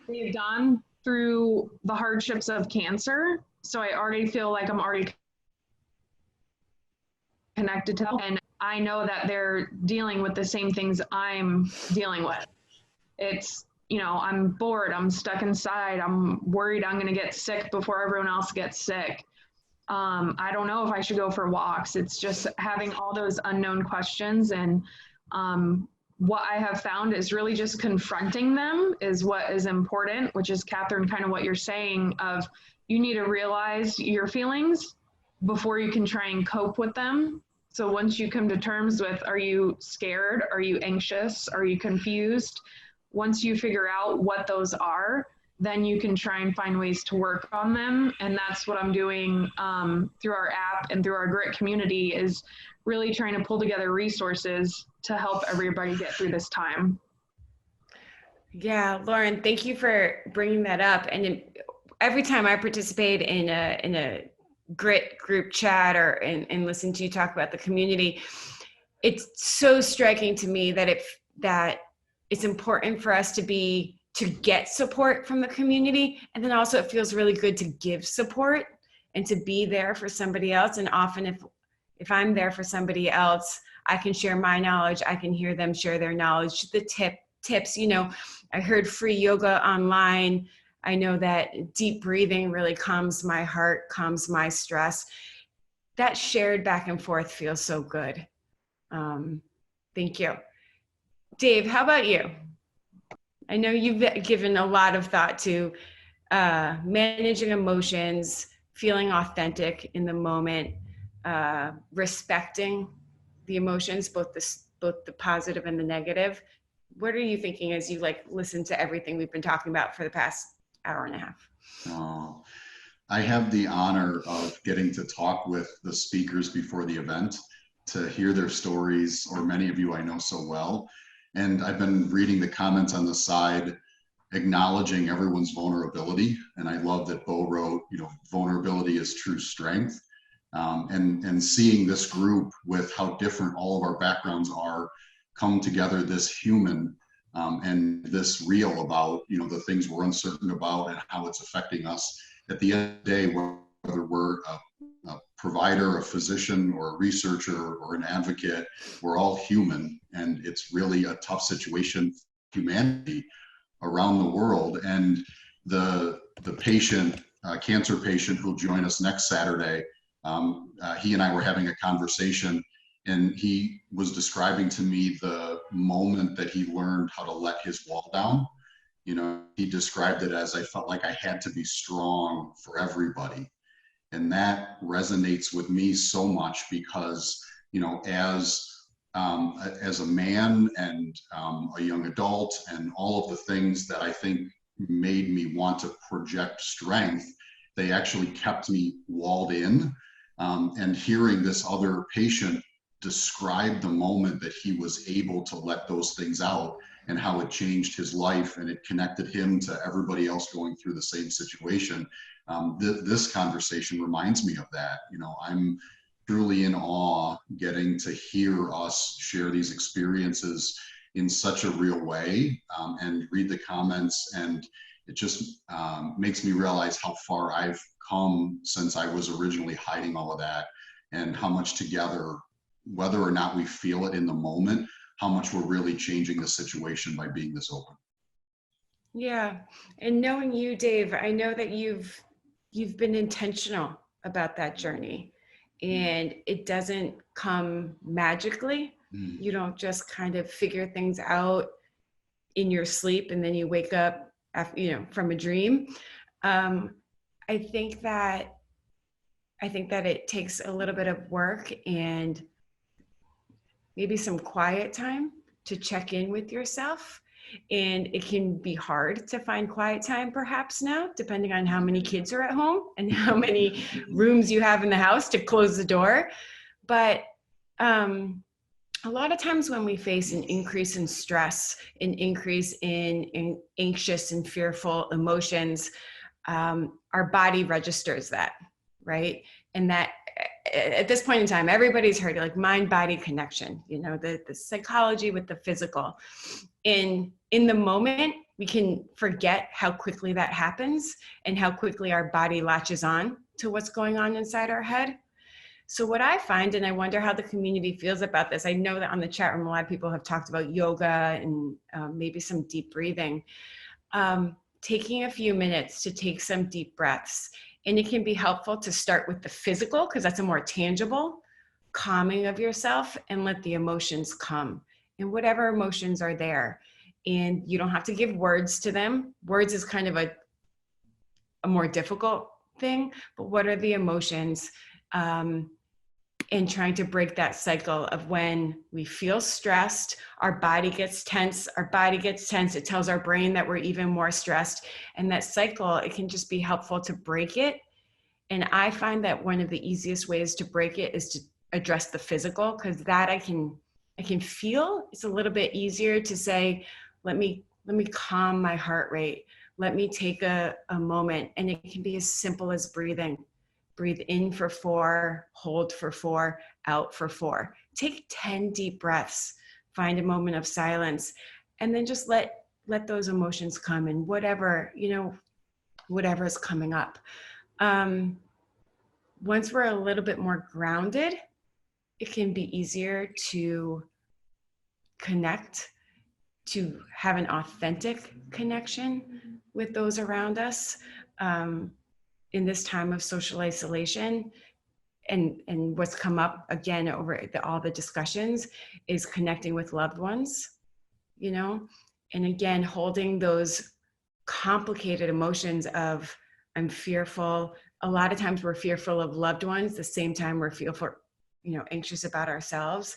They've gone through the hardships of cancer. So I already feel like I'm already connected to them. And I know that they're dealing with the same things I'm dealing with. It's, you know, I'm bored, I'm stuck inside, I'm worried I'm gonna get sick before everyone else gets sick. I don't know if I should go for walks. It's just having all those unknown questions, and what I have found is really just confronting them is what is important, which is, Katherine, kind of what you're saying of you need to realize your feelings before you can try and cope with them. So once you come to terms with, are you scared? Are you anxious? Are you confused? Once you figure out what those are, then you can try and find ways to work on them. And that's what I'm doing through our app and through our GRIT community, is really trying to pull together resources to help everybody get through this time. Yeah, Lauren, thank you for bringing that up. And every time I participate in a GRIT group chat and listen to you talk about the community, it's so striking to me that it's important for us to get support from the community. And then also it feels really good to give support and to be there for somebody else. And often if I'm there for somebody else, I can share my knowledge. I can hear them share their knowledge. The tips, you know, I heard free yoga online. I know that deep breathing really calms my heart, calms my stress. That shared back and forth feels so good. Thank you. Dave, how about you? I know you've given a lot of thought to managing emotions, feeling authentic in the moment, respecting the emotions, both the positive and the negative. What are you thinking as you like listen to everything we've been talking about for the past hour and a half? Oh, I have the honor of getting to talk with the speakers before the event, to hear their stories, or many of you I know so well. And I've been reading the comments on the side, acknowledging everyone's vulnerability. And I love that Bo wrote, you know, vulnerability is true strength. And seeing this group with how different all of our backgrounds are come together, this human and this real about, you know, the things we're uncertain about and how it's affecting us. At the end of the day, whether we're a provider, a physician, or a researcher, or an advocate, we're all human, and it's really a tough situation for humanity around the world. And the patient, cancer patient who'll join us next Saturday, he and I were having a conversation, and he was describing to me the moment that he learned how to let his wall down. You know, he described it as, I felt like I had to be strong for everybody. And that resonates with me so much because, you know, as a man and a young adult, and all of the things that I think made me want to project strength, they actually kept me walled in. And hearing this other patient describe the moment that he was able to let those things out, and how it changed his life and it connected him to everybody else going through the same situation. This conversation reminds me of that. You know, I'm truly in awe getting to hear us share these experiences in such a real way, and read the comments, and it just makes me realize how far I've come since I was originally hiding all of that, and how much together, whether or not we feel it in the moment, how much we're really changing the situation by being this open. Yeah, and knowing you, Dave, I know that you've been intentional about that journey, and it doesn't come magically. You don't just kind of figure things out in your sleep and then you wake up after, you know, from a dream. I think that it takes a little bit of work and maybe some quiet time to check in with yourself. And it can be hard to find quiet time perhaps now, depending on how many kids are at home and how many rooms you have in the house to close the door. But a lot of times when we face an increase in stress, an increase in anxious and fearful emotions, our body registers that, right? And that at this point in time, everybody's heard like mind-body connection, you know, the psychology with the physical. In the moment, we can forget how quickly that happens and how quickly our body latches on to what's going on inside our head. So what I find, and I wonder how the community feels about this, I know that on the chat room, a lot of people have talked about yoga and maybe some deep breathing. Taking a few minutes to take some deep breaths. And it can be helpful to start with the physical, because that's a more tangible calming of yourself, and let the emotions come, and whatever emotions are there. And you don't have to give words to them. Words is kind of a more difficult thing, but what are the emotions? And trying to break that cycle of when we feel stressed, our body gets tense, it tells our brain that we're even more stressed. And that cycle, it can just be helpful to break it. And I find that one of the easiest ways to break it is to address the physical, because that I can feel. It's a little bit easier to say, let me calm my heart rate. Let me take a moment. And it can be as simple as breathing. Breathe in for 4, hold for 4, out for 4. Take 10 deep breaths, find a moment of silence, and then just let those emotions come, and whatever is coming up. Once we're a little bit more grounded, it can be easier to connect, to have an authentic connection with those around us. In this time of social isolation, and what's come up again over all the discussions is connecting with loved ones, you know, and again, holding those complicated emotions of I'm fearful, a lot of times we're fearful of loved ones, the same time we're fearful, anxious about ourselves.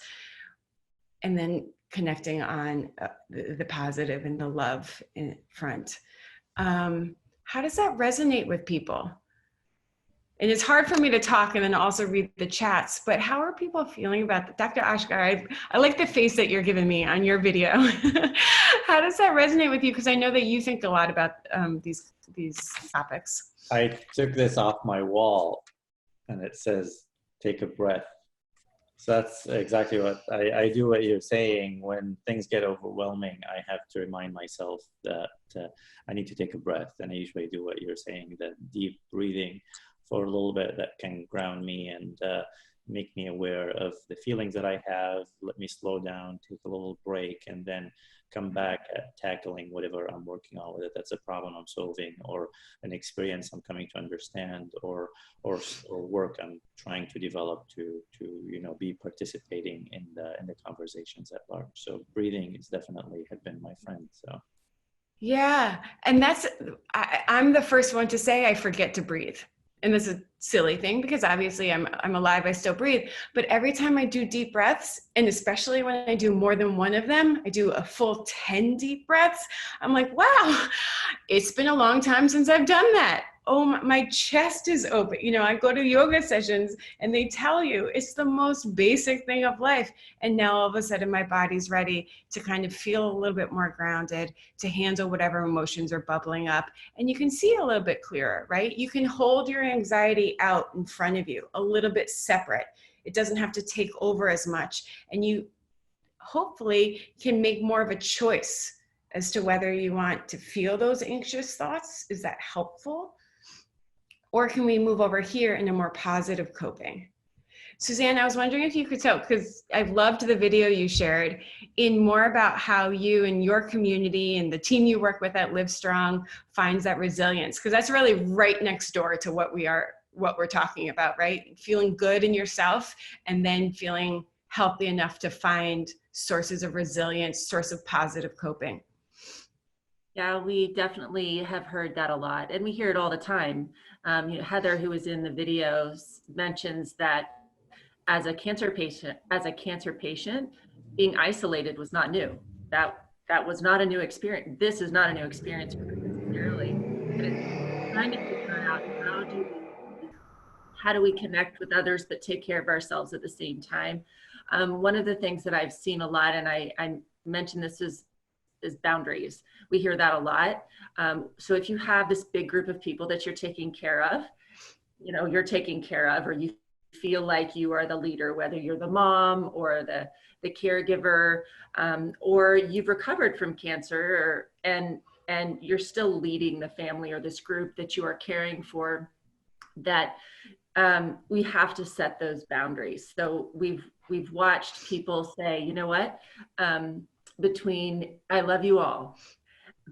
And then connecting on the positive and the love in front. How does that resonate with people? And it's hard for me to talk and then also read the chats, but how are people feeling about that? Dr. Ashgar, I like the face that you're giving me on your video. How does that resonate with you? Because I know that you think a lot about these topics. I took this off my wall and it says, take a breath. So that's exactly what I do what you're saying. When things get overwhelming, I have to remind myself that I need to take a breath. And I usually do what you're saying, that deep breathing for a little bit that can ground me and make me aware of the feelings that I have, let me slow down, take a little break, and then come back at tackling whatever I'm working on, whether that's a problem I'm solving or an experience I'm coming to understand or work I'm trying to develop to be participating in the conversations at large. So breathing is definitely have been my friend. So yeah, and I'm the first one to say I forget to breathe. And this is a silly thing because obviously I'm alive, I still breathe. But every time I do deep breaths, and especially when I do more than one of them, I do a full 10 deep breaths. I'm like, wow, it's been a long time since I've done that. Oh, my chest is open. I go to yoga sessions and they tell you it's the most basic thing of life. And now all of a sudden my body's ready to kind of feel a little bit more grounded, to handle whatever emotions are bubbling up. And you can see a little bit clearer, right? You can hold your anxiety out in front of you, a little bit separate. It doesn't have to take over as much. And you hopefully can make more of a choice as to whether you want to feel those anxious thoughts. Is that helpful? Or can we move over here in a more positive coping? Suzanne, I was wondering if you could tell, because I've loved the video you shared, in more about how you and your community and the team you work with at Livestrong finds that resilience, because that's really right next door to what we're talking about, right? Feeling good in yourself and then feeling healthy enough to find sources of resilience, source of positive coping. Yeah, we definitely have heard that a lot, and we hear it all the time. Heather, who was in the videos, mentions that as a cancer patient, being isolated was not new. That was not a new experience. This is not a new experience for them necessarily. But it's trying to figure out how do we connect with others but take care of ourselves at the same time. One of the things that I've seen a lot, and I mentioned this, is boundaries. We hear that a lot. So if you have this big group of people that you're taking care of, or you feel like you are the leader, whether you're the mom or the caregiver, or you've recovered from cancer, and you're still leading the family or this group that you are caring for, that we have to set those boundaries. So we've watched people say, you know what, I love you all,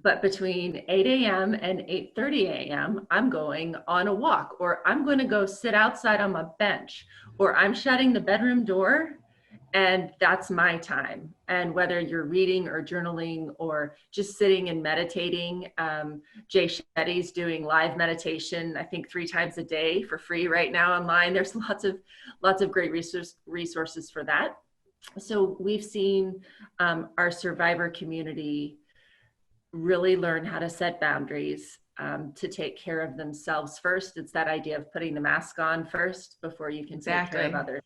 but between 8 a.m. and 8:30 a.m., I'm going on a walk, or I'm going to go sit outside on my bench, or I'm shutting the bedroom door, and that's my time. And whether you're reading or journaling or just sitting and meditating, Jay Shetty's doing live meditation, I think 3 times a day for free right now online. There's lots of great resources for that. So we've seen our survivor community really learn how to set boundaries, to take care of themselves first. It's that idea of putting the mask on first before you can take care of others.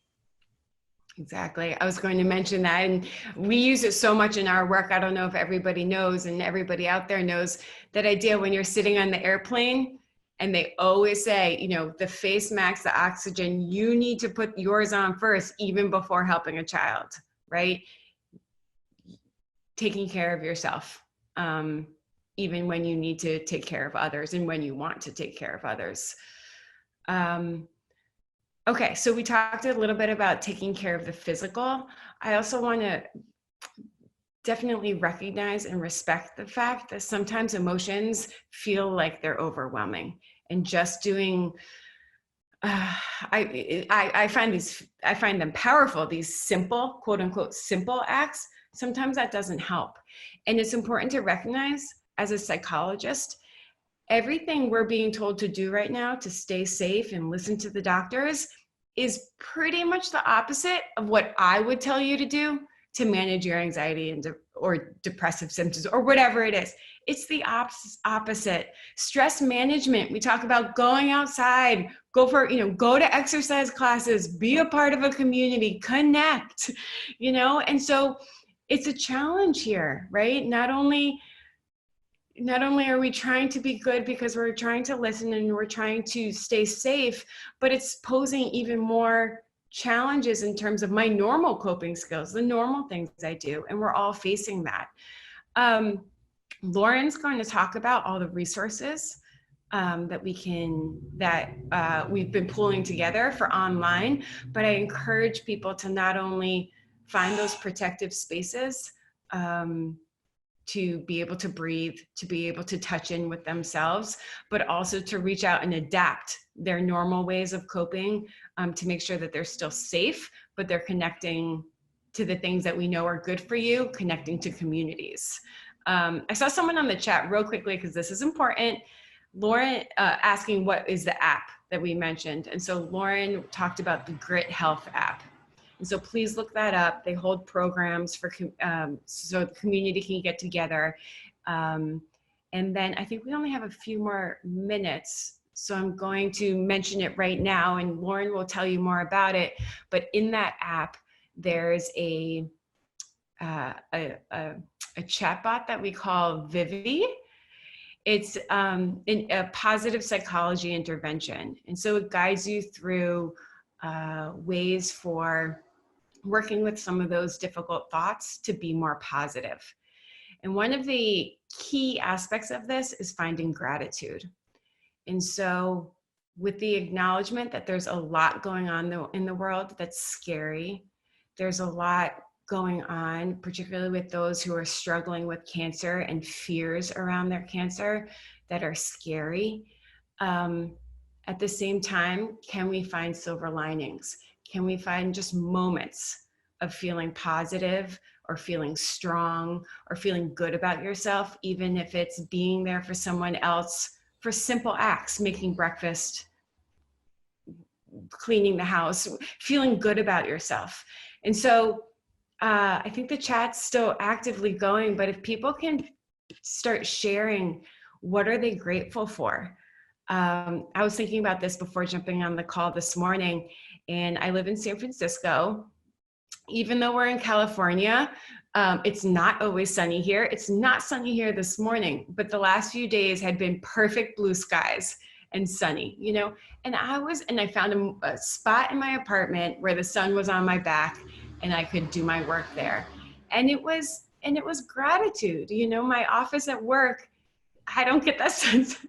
Exactly. I was going to mention that, and we use it so much in our work. I don't know if everybody knows, and everybody out there knows that idea when you're sitting on the airplane. And they always say, the face masks, the oxygen, you need to put yours on first, even before helping a child, right? Taking care of yourself, even when you need to take care of others and when you want to take care of others. Okay, so we talked a little bit about taking care of the physical. I also want to definitely recognize and respect the fact that sometimes emotions feel like they're overwhelming, and just doing I find them powerful, these simple, quote unquote simple acts. Sometimes that doesn't help, and it's important to recognize as a psychologist everything we're being told to do right now to stay safe and listen to the doctors is pretty much the opposite of what I would tell you to do to manage your anxiety and or depressive symptoms or whatever it is. It's the opposite. Stress management, we talk about going outside, go to exercise classes, be a part of a community, connect, and so it's a challenge here, right? Not only are we trying to be good because we're trying to listen and we're trying to stay safe, but it's posing even more challenges in terms of my normal coping skills, the normal things I do, and we're all facing that. Lauren's going to talk about all the resources that we've been pulling together for online, but I encourage people to not only find those protective spaces, to be able to breathe, to be able to touch in with themselves, but also to reach out and adapt their normal ways of coping to make sure that they're still safe, but they're connecting to the things that we know are good for you, connecting to communities. I saw someone on the chat real quickly, because this is important. Lauren asking what is the app that we mentioned. And so Lauren talked about the Grit Health app. And so please look that up. They hold programs for so the community can get together. And then I think we only have a few more minutes. So I'm going to mention it right now, and Lauren will tell you more about it. But in that app, there's a chatbot that we call Vivi. It's a positive psychology intervention. And so it guides you through ways for working with some of those difficult thoughts to be more positive. And one of the key aspects of this is finding gratitude. And so with the acknowledgement that there's a lot going on in the world that's scary, there's a lot going on, particularly with those who are struggling with cancer and fears around their cancer that are scary. At the same time, can we find silver linings? Can we find just moments of feeling positive or feeling strong or feeling good about yourself, even if it's being there for someone else for simple acts, making breakfast, cleaning the house, feeling good about yourself. And so I think the chat's still actively going, but if people can start sharing, what are they grateful for? I was thinking about this before jumping on the call this morning, and I live in San Francisco. Even though we're in California, it's not always sunny here. It's not sunny here this morning, but the last few days had been perfect blue skies and sunny, and I found a spot in my apartment where the sun was on my back and I could do my work there. And it was gratitude. My office at work, I don't get that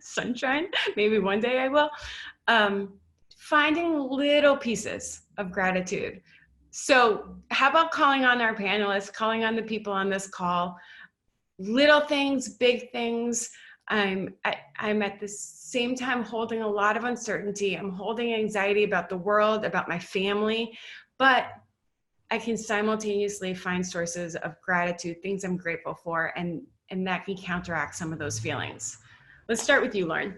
sunshine. Maybe one day I will. Finding little pieces of gratitude. So how about calling on our panelists, calling on the people on this call, little things, big things. I'm at the same time holding a lot of uncertainty. I'm holding anxiety about the world, about my family, but I can simultaneously find sources of gratitude, things I'm grateful for, and that can counteract some of those feelings. Let's start with you, Lauren.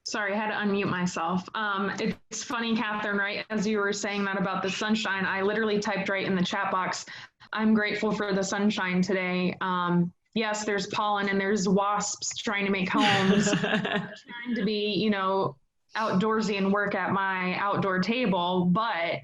Sorry, I had to unmute myself. It's funny, Catherine, right? As you were saying that about the sunshine, I literally typed right in the chat box, I'm grateful for the sunshine today. Yes, there's pollen and there's wasps trying to make homes, trying to be, outdoorsy and work at my outdoor table, but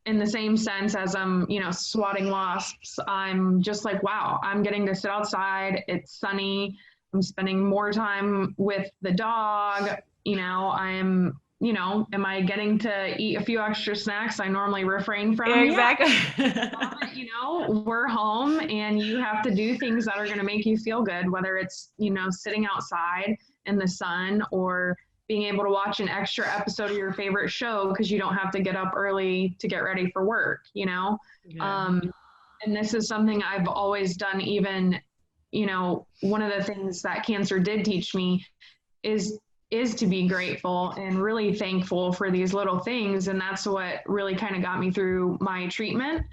in the same sense as I'm, swatting wasps, I'm just like, wow, I'm getting to sit outside. It's sunny. I'm spending more time with the dog. I'm, am I getting to eat a few extra snacks I normally refrain from? Exactly. Yeah. We're home and you have to do things that are going to make you feel good, whether it's, sitting outside in the sun or being able to watch an extra episode of your favorite show because you don't have to get up early to get ready for work, Yeah. And this is something I've always done. Even, one of the things that cancer did teach me is to be grateful and really thankful for these little things. And that's what really kind of got me through my treatment.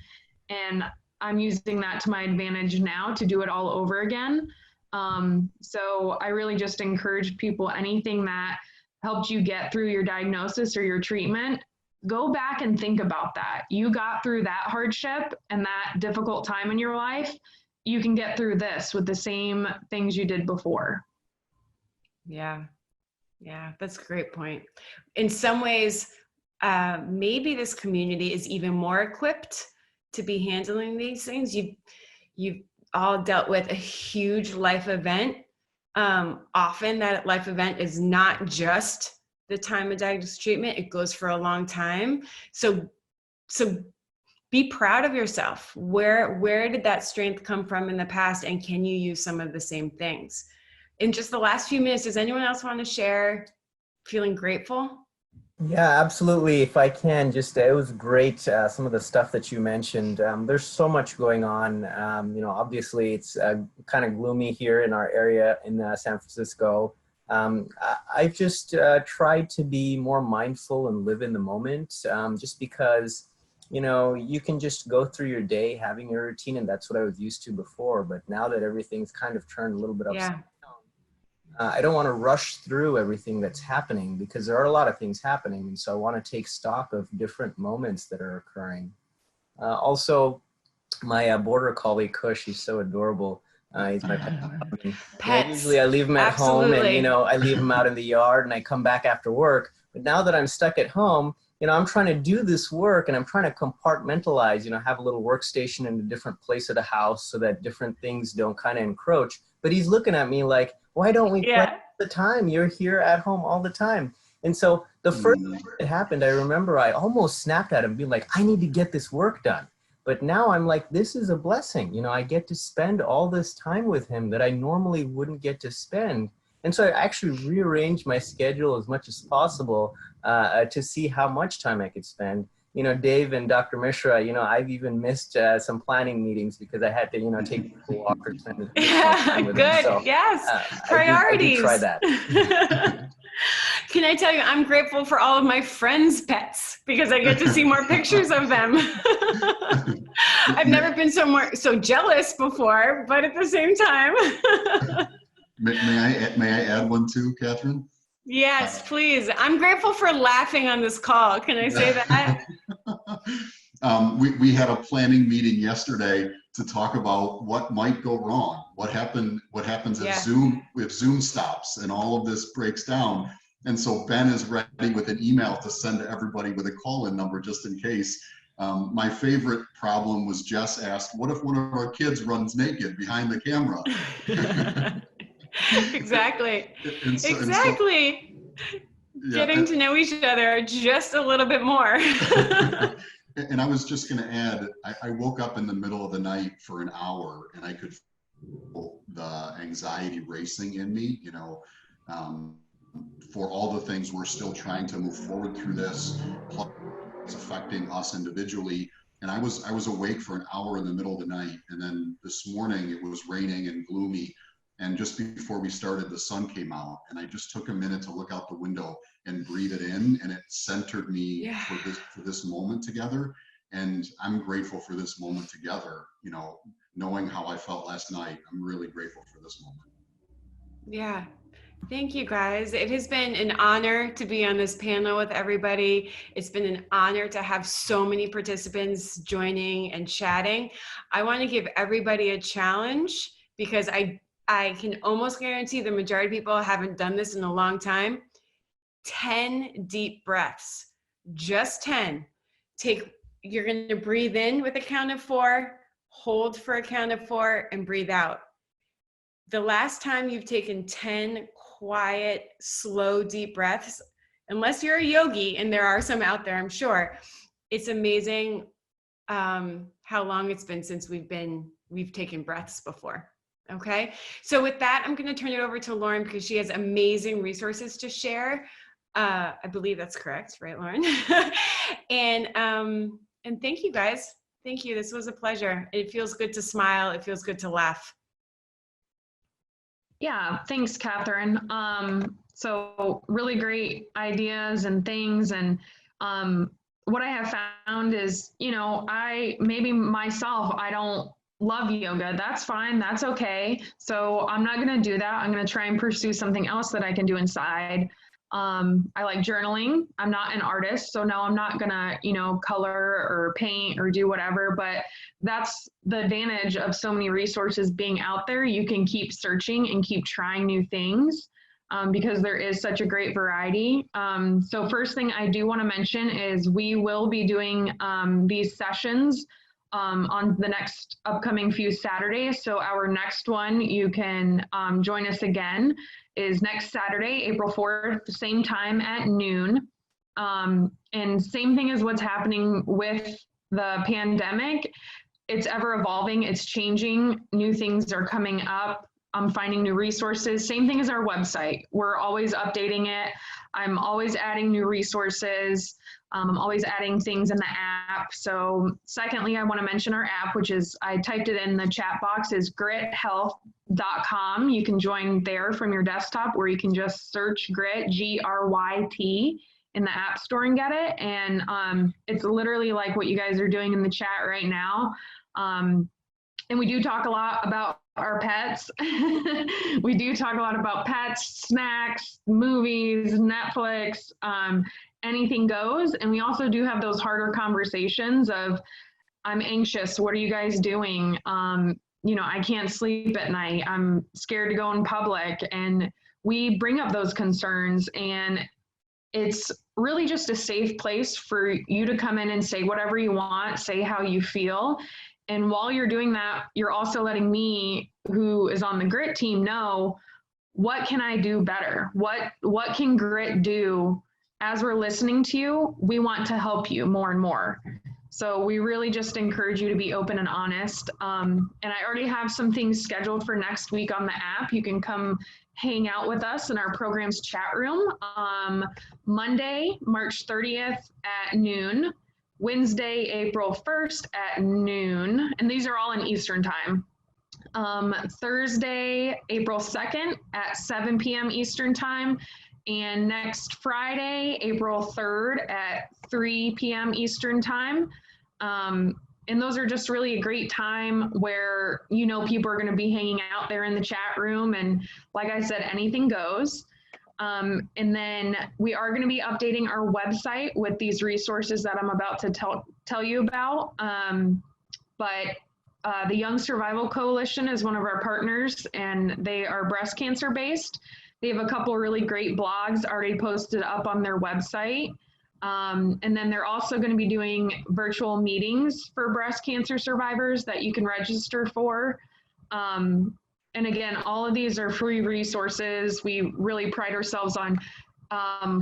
And I'm using that to my advantage now to do it all over again. So I really just encourage people, anything that helped you get through your diagnosis or your treatment, go back and think about that. You got through that hardship and that difficult time in your life. You can get through this with the same things you did before. Yeah. Yeah, that's a great point. In some ways, maybe this community is even more equipped to be handling these things. You've all dealt with a huge life event. Often that life event is not just the time of diagnosis treatment, it goes for a long time. So be proud of yourself. Where did that strength come from in the past, and can you use some of the same things? In just the last few minutes, does anyone else want to share feeling grateful? Yeah, absolutely. If I can, just it was great, some of the stuff that you mentioned. There's so much going on. Obviously it's kind of gloomy here in our area in San Francisco. I've just tried to be more mindful and live in the moment, just because, you can just go through your day having your routine, and that's what I was used to before. But now that everything's kind of turned a little bit upside down, I don't want to rush through everything that's happening, because there are a lot of things happening. And so I want to take stock of different moments that are occurring. Also, my border collie, Kush, he's so adorable. He's my pet. Usually I leave him at home, and, I leave him out in the yard, and I come back after work. But now that I'm stuck at home, I'm trying to do this work, and I'm trying to compartmentalize, have a little workstation in a different place of the house so that different things don't kind of encroach. But he's looking at me like, why don't we play all the time? You're here at home all the time. And so the first time it happened, I remember I almost snapped at him, being like, I need to get this work done. But now I'm like, this is a blessing. I get to spend all this time with him that I normally wouldn't get to spend. And so I actually rearranged my schedule as much as possible to see how much time I could spend. Dave and Dr. Mishra, I've even missed some planning meetings because I had to, take people walk or spend time with them. So, yes, priorities. I did try that. Can I tell you, I'm grateful for all of my friends' pets because I get to see more pictures of them. I've never been so jealous before, but at the same time. May I add one too, Katherine? Yes, please. I'm grateful for laughing on this call. Can I say that? We had a planning meeting yesterday to talk about what might go wrong. What happens if Zoom stops and all of this breaks down. And so Ben is ready with an email to send to everybody with a call-in number just in case. My favorite problem was Jess asked, what if one of our kids runs naked behind the camera? Exactly. Exactly. Getting to know each other just a little bit more. And I was just going to add, I woke up in the middle of the night for an hour, and I could feel the anxiety racing in me, for all the things we're still trying to move forward through this, plus it's affecting us individually. And I was awake for an hour in the middle of the night, and then this morning it was raining and gloomy. And just before we started, the sun came out, and I just took a minute to look out the window and breathe it in, and it centered me for this moment together. And I'm grateful for this moment together, knowing how I felt last night. I'm really grateful for this moment. Yeah. Thank you, guys. It has been an honor to be on this panel with everybody. It's been an honor to have so many participants joining and chatting. I want to give everybody a challenge because I can almost guarantee the majority of people haven't done this in a long time. 10 deep breaths, just 10. You're going to breathe in with a count of 4, hold for a count of 4, and breathe out. The last time you've taken 10 quiet, slow, deep breaths, unless you're a yogi, and there are some out there, I'm sure, it's amazing how long it's been since we've taken breaths before. Okay, so with that, I'm going to turn it over to Lauren because she has amazing resources to share. I believe that's correct, right, Lauren? And thank you, guys. Thank you. This was a pleasure. It feels good to smile. It feels good to laugh. Yeah, thanks, Katherine. So really great ideas and things. And what I have found is, maybe myself, I don't love yoga. That's fine. That's okay. So I'm not going to do that. I'm going to try and pursue something else that I can do inside. I like journaling. I'm not an artist, so no, I'm not gonna, color or paint or do whatever, but that's the advantage of so many resources being out there. You can keep searching and keep trying new things because there is such a great variety. So first thing I do want to mention is we will be doing these sessions on the next upcoming few Saturdays. So our next one, you can join us again, is next Saturday, April 4th, same time at noon. And same thing as what's happening with the pandemic. It's ever evolving, it's changing, new things are coming up. I'm finding new resources. Same thing as our website. We're always updating it. I'm always adding new resources. I'm always adding things in the app. So secondly, I want to mention our app, which is, I typed it in the chat box, is grithealth.com. You can join there from your desktop, where you can just search Grit, G-R-Y-T, in the App Store and get it. And it's literally like what you guys are doing in the chat right now. And we do talk a lot about our pets. We do talk a lot about pets, snacks, movies, Netflix, anything goes. And we also do have those harder conversations of, I'm anxious, what are you guys doing? I can't sleep at night, I'm scared to go in public. And we bring up those concerns, and it's really just a safe place for you to come in and say whatever you want, say how you feel. And while you're doing that, you're also letting me, who is on the Grit team, know, what can I do better? What can Grit do? As we're listening to you, we want to help you more and more. So we really just encourage you to be open and honest. And I already have some things scheduled for next week on the app. You can come hang out with us in our program's chat room. Monday, March 30th at noon. Wednesday, April 1st at noon. And these are all in Eastern time. Thursday, April 2nd at 7 p.m. Eastern time. And next Friday, April 3rd at 3 p.m. Eastern time. And those are just really a great time where, people are going to be hanging out there in the chat room. And like I said, anything goes. And then we are going to be updating our website with these resources that I'm about to tell you about. But the Young Survival Coalition is one of our partners, and they are breast cancer based. They have a couple really great blogs already posted up on their website. And then they're also going to be doing virtual meetings for breast cancer survivors that you can register for. And again, all of these are free resources. We really pride ourselves on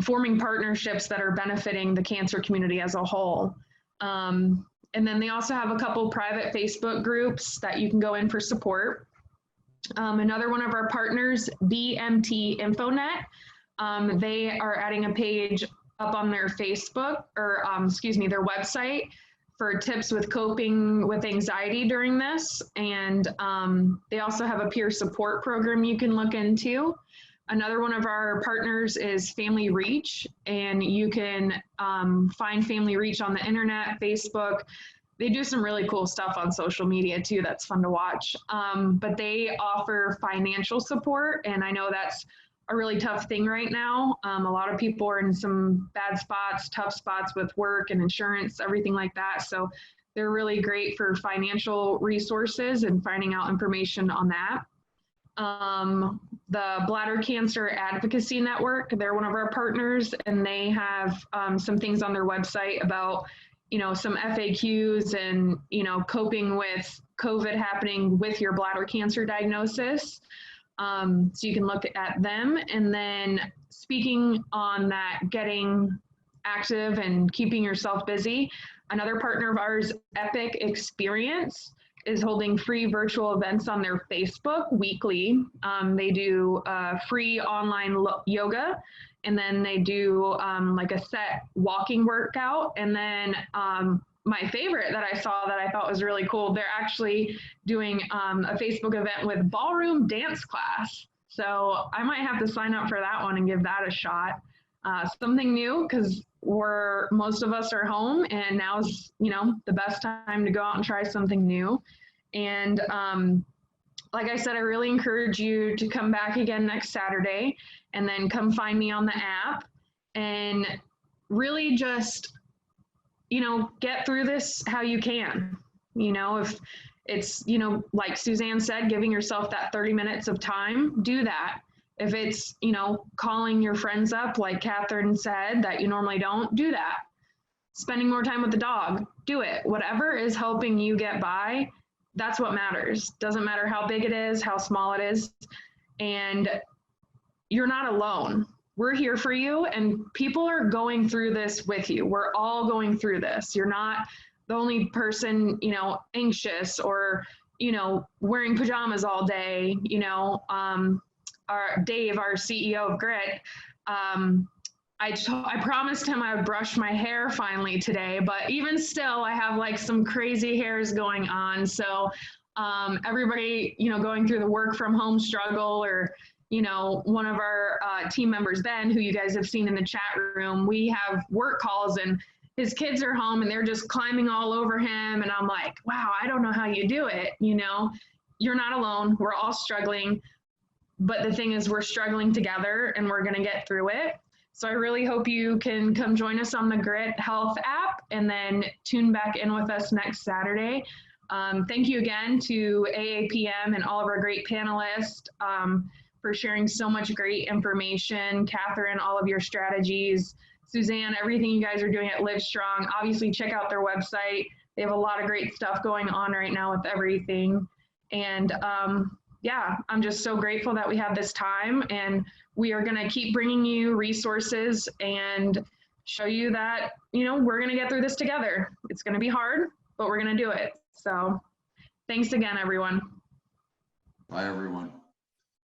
forming partnerships that are benefiting the cancer community as a whole. And then they also have a couple private Facebook groups that you can go in for support. Another one of our partners, BMT InfoNet, they are adding a page up on their Facebook, or their website, for tips with coping with anxiety during this. And they also have a peer support program you can look into. Another one of our partners is Family Reach, and you can find Family Reach on the internet, Facebook. They do some really cool stuff on social media too that's fun to watch. But they offer financial support, and I know that's a really tough thing right now. A lot of people are in some bad spots, tough spots with work and insurance, everything like that. So they're really great for financial resources and finding out information on that. The Bladder Cancer Advocacy Network, they're one of our partners, and they have some things on their website about some FAQs and, coping with COVID happening with your bladder cancer diagnosis. So you can look at them. And then speaking on that, getting active and keeping yourself busy, another partner of ours, Epic Experience, is holding free virtual events on their Facebook weekly. They do free online yoga, and then they do like a set walking workout. And then my favorite that I saw that I thought was really cool, they're actually doing a Facebook event with ballroom dance class. So I might have to sign up for that one and give that a shot. Something new, because most of us are home, and now's the best time to go out and try something new. And like I said, I really encourage you to come back again next Saturday and then come find me on the app and really just, you know, get through this how you can. You know, if it's, you know, like Suzanne said, giving yourself that 30 minutes of time, do that. If it's, you know, calling your friends up, like Katherine said, that you normally don't, do that. Spending more time with the dog, do it. Whatever is helping you get by, that's what matters. Doesn't matter how big it is, how small it is. And you're not alone. We're here for you, and people are going through this with you. We're all going through this. You're not the only person, you know, anxious or, you know, wearing pajamas all day. You know, our Dave, our CEO of Grit, I promised him I would brush my hair finally today, but even still, I have like some crazy hairs going on. So everybody, you know, going through the work from home struggle, or, you know, one of our team members, Ben, who you guys have seen in the chat room, we have work calls and his kids are home and they're just climbing all over him. And I'm like, wow, I don't know how you do it. You know, you're not alone. We're all struggling. But the thing is, we're struggling together and we're going to get through it. So I really hope you can come join us on the Grit Health app and then tune back in with us next Saturday. Thank you again to AAPM and all of our great panelists for sharing so much great information. Katherine, all of your strategies. Suzanne, everything you guys are doing at Livestrong. Obviously, check out their website. They have a lot of great stuff going on right now with everything. And yeah, I'm just so grateful that we have this time, and we are going to keep bringing you resources and show you that, you know, we're going to get through this together. It's going to be hard, but we're going to do it. So thanks again, everyone. Bye, everyone.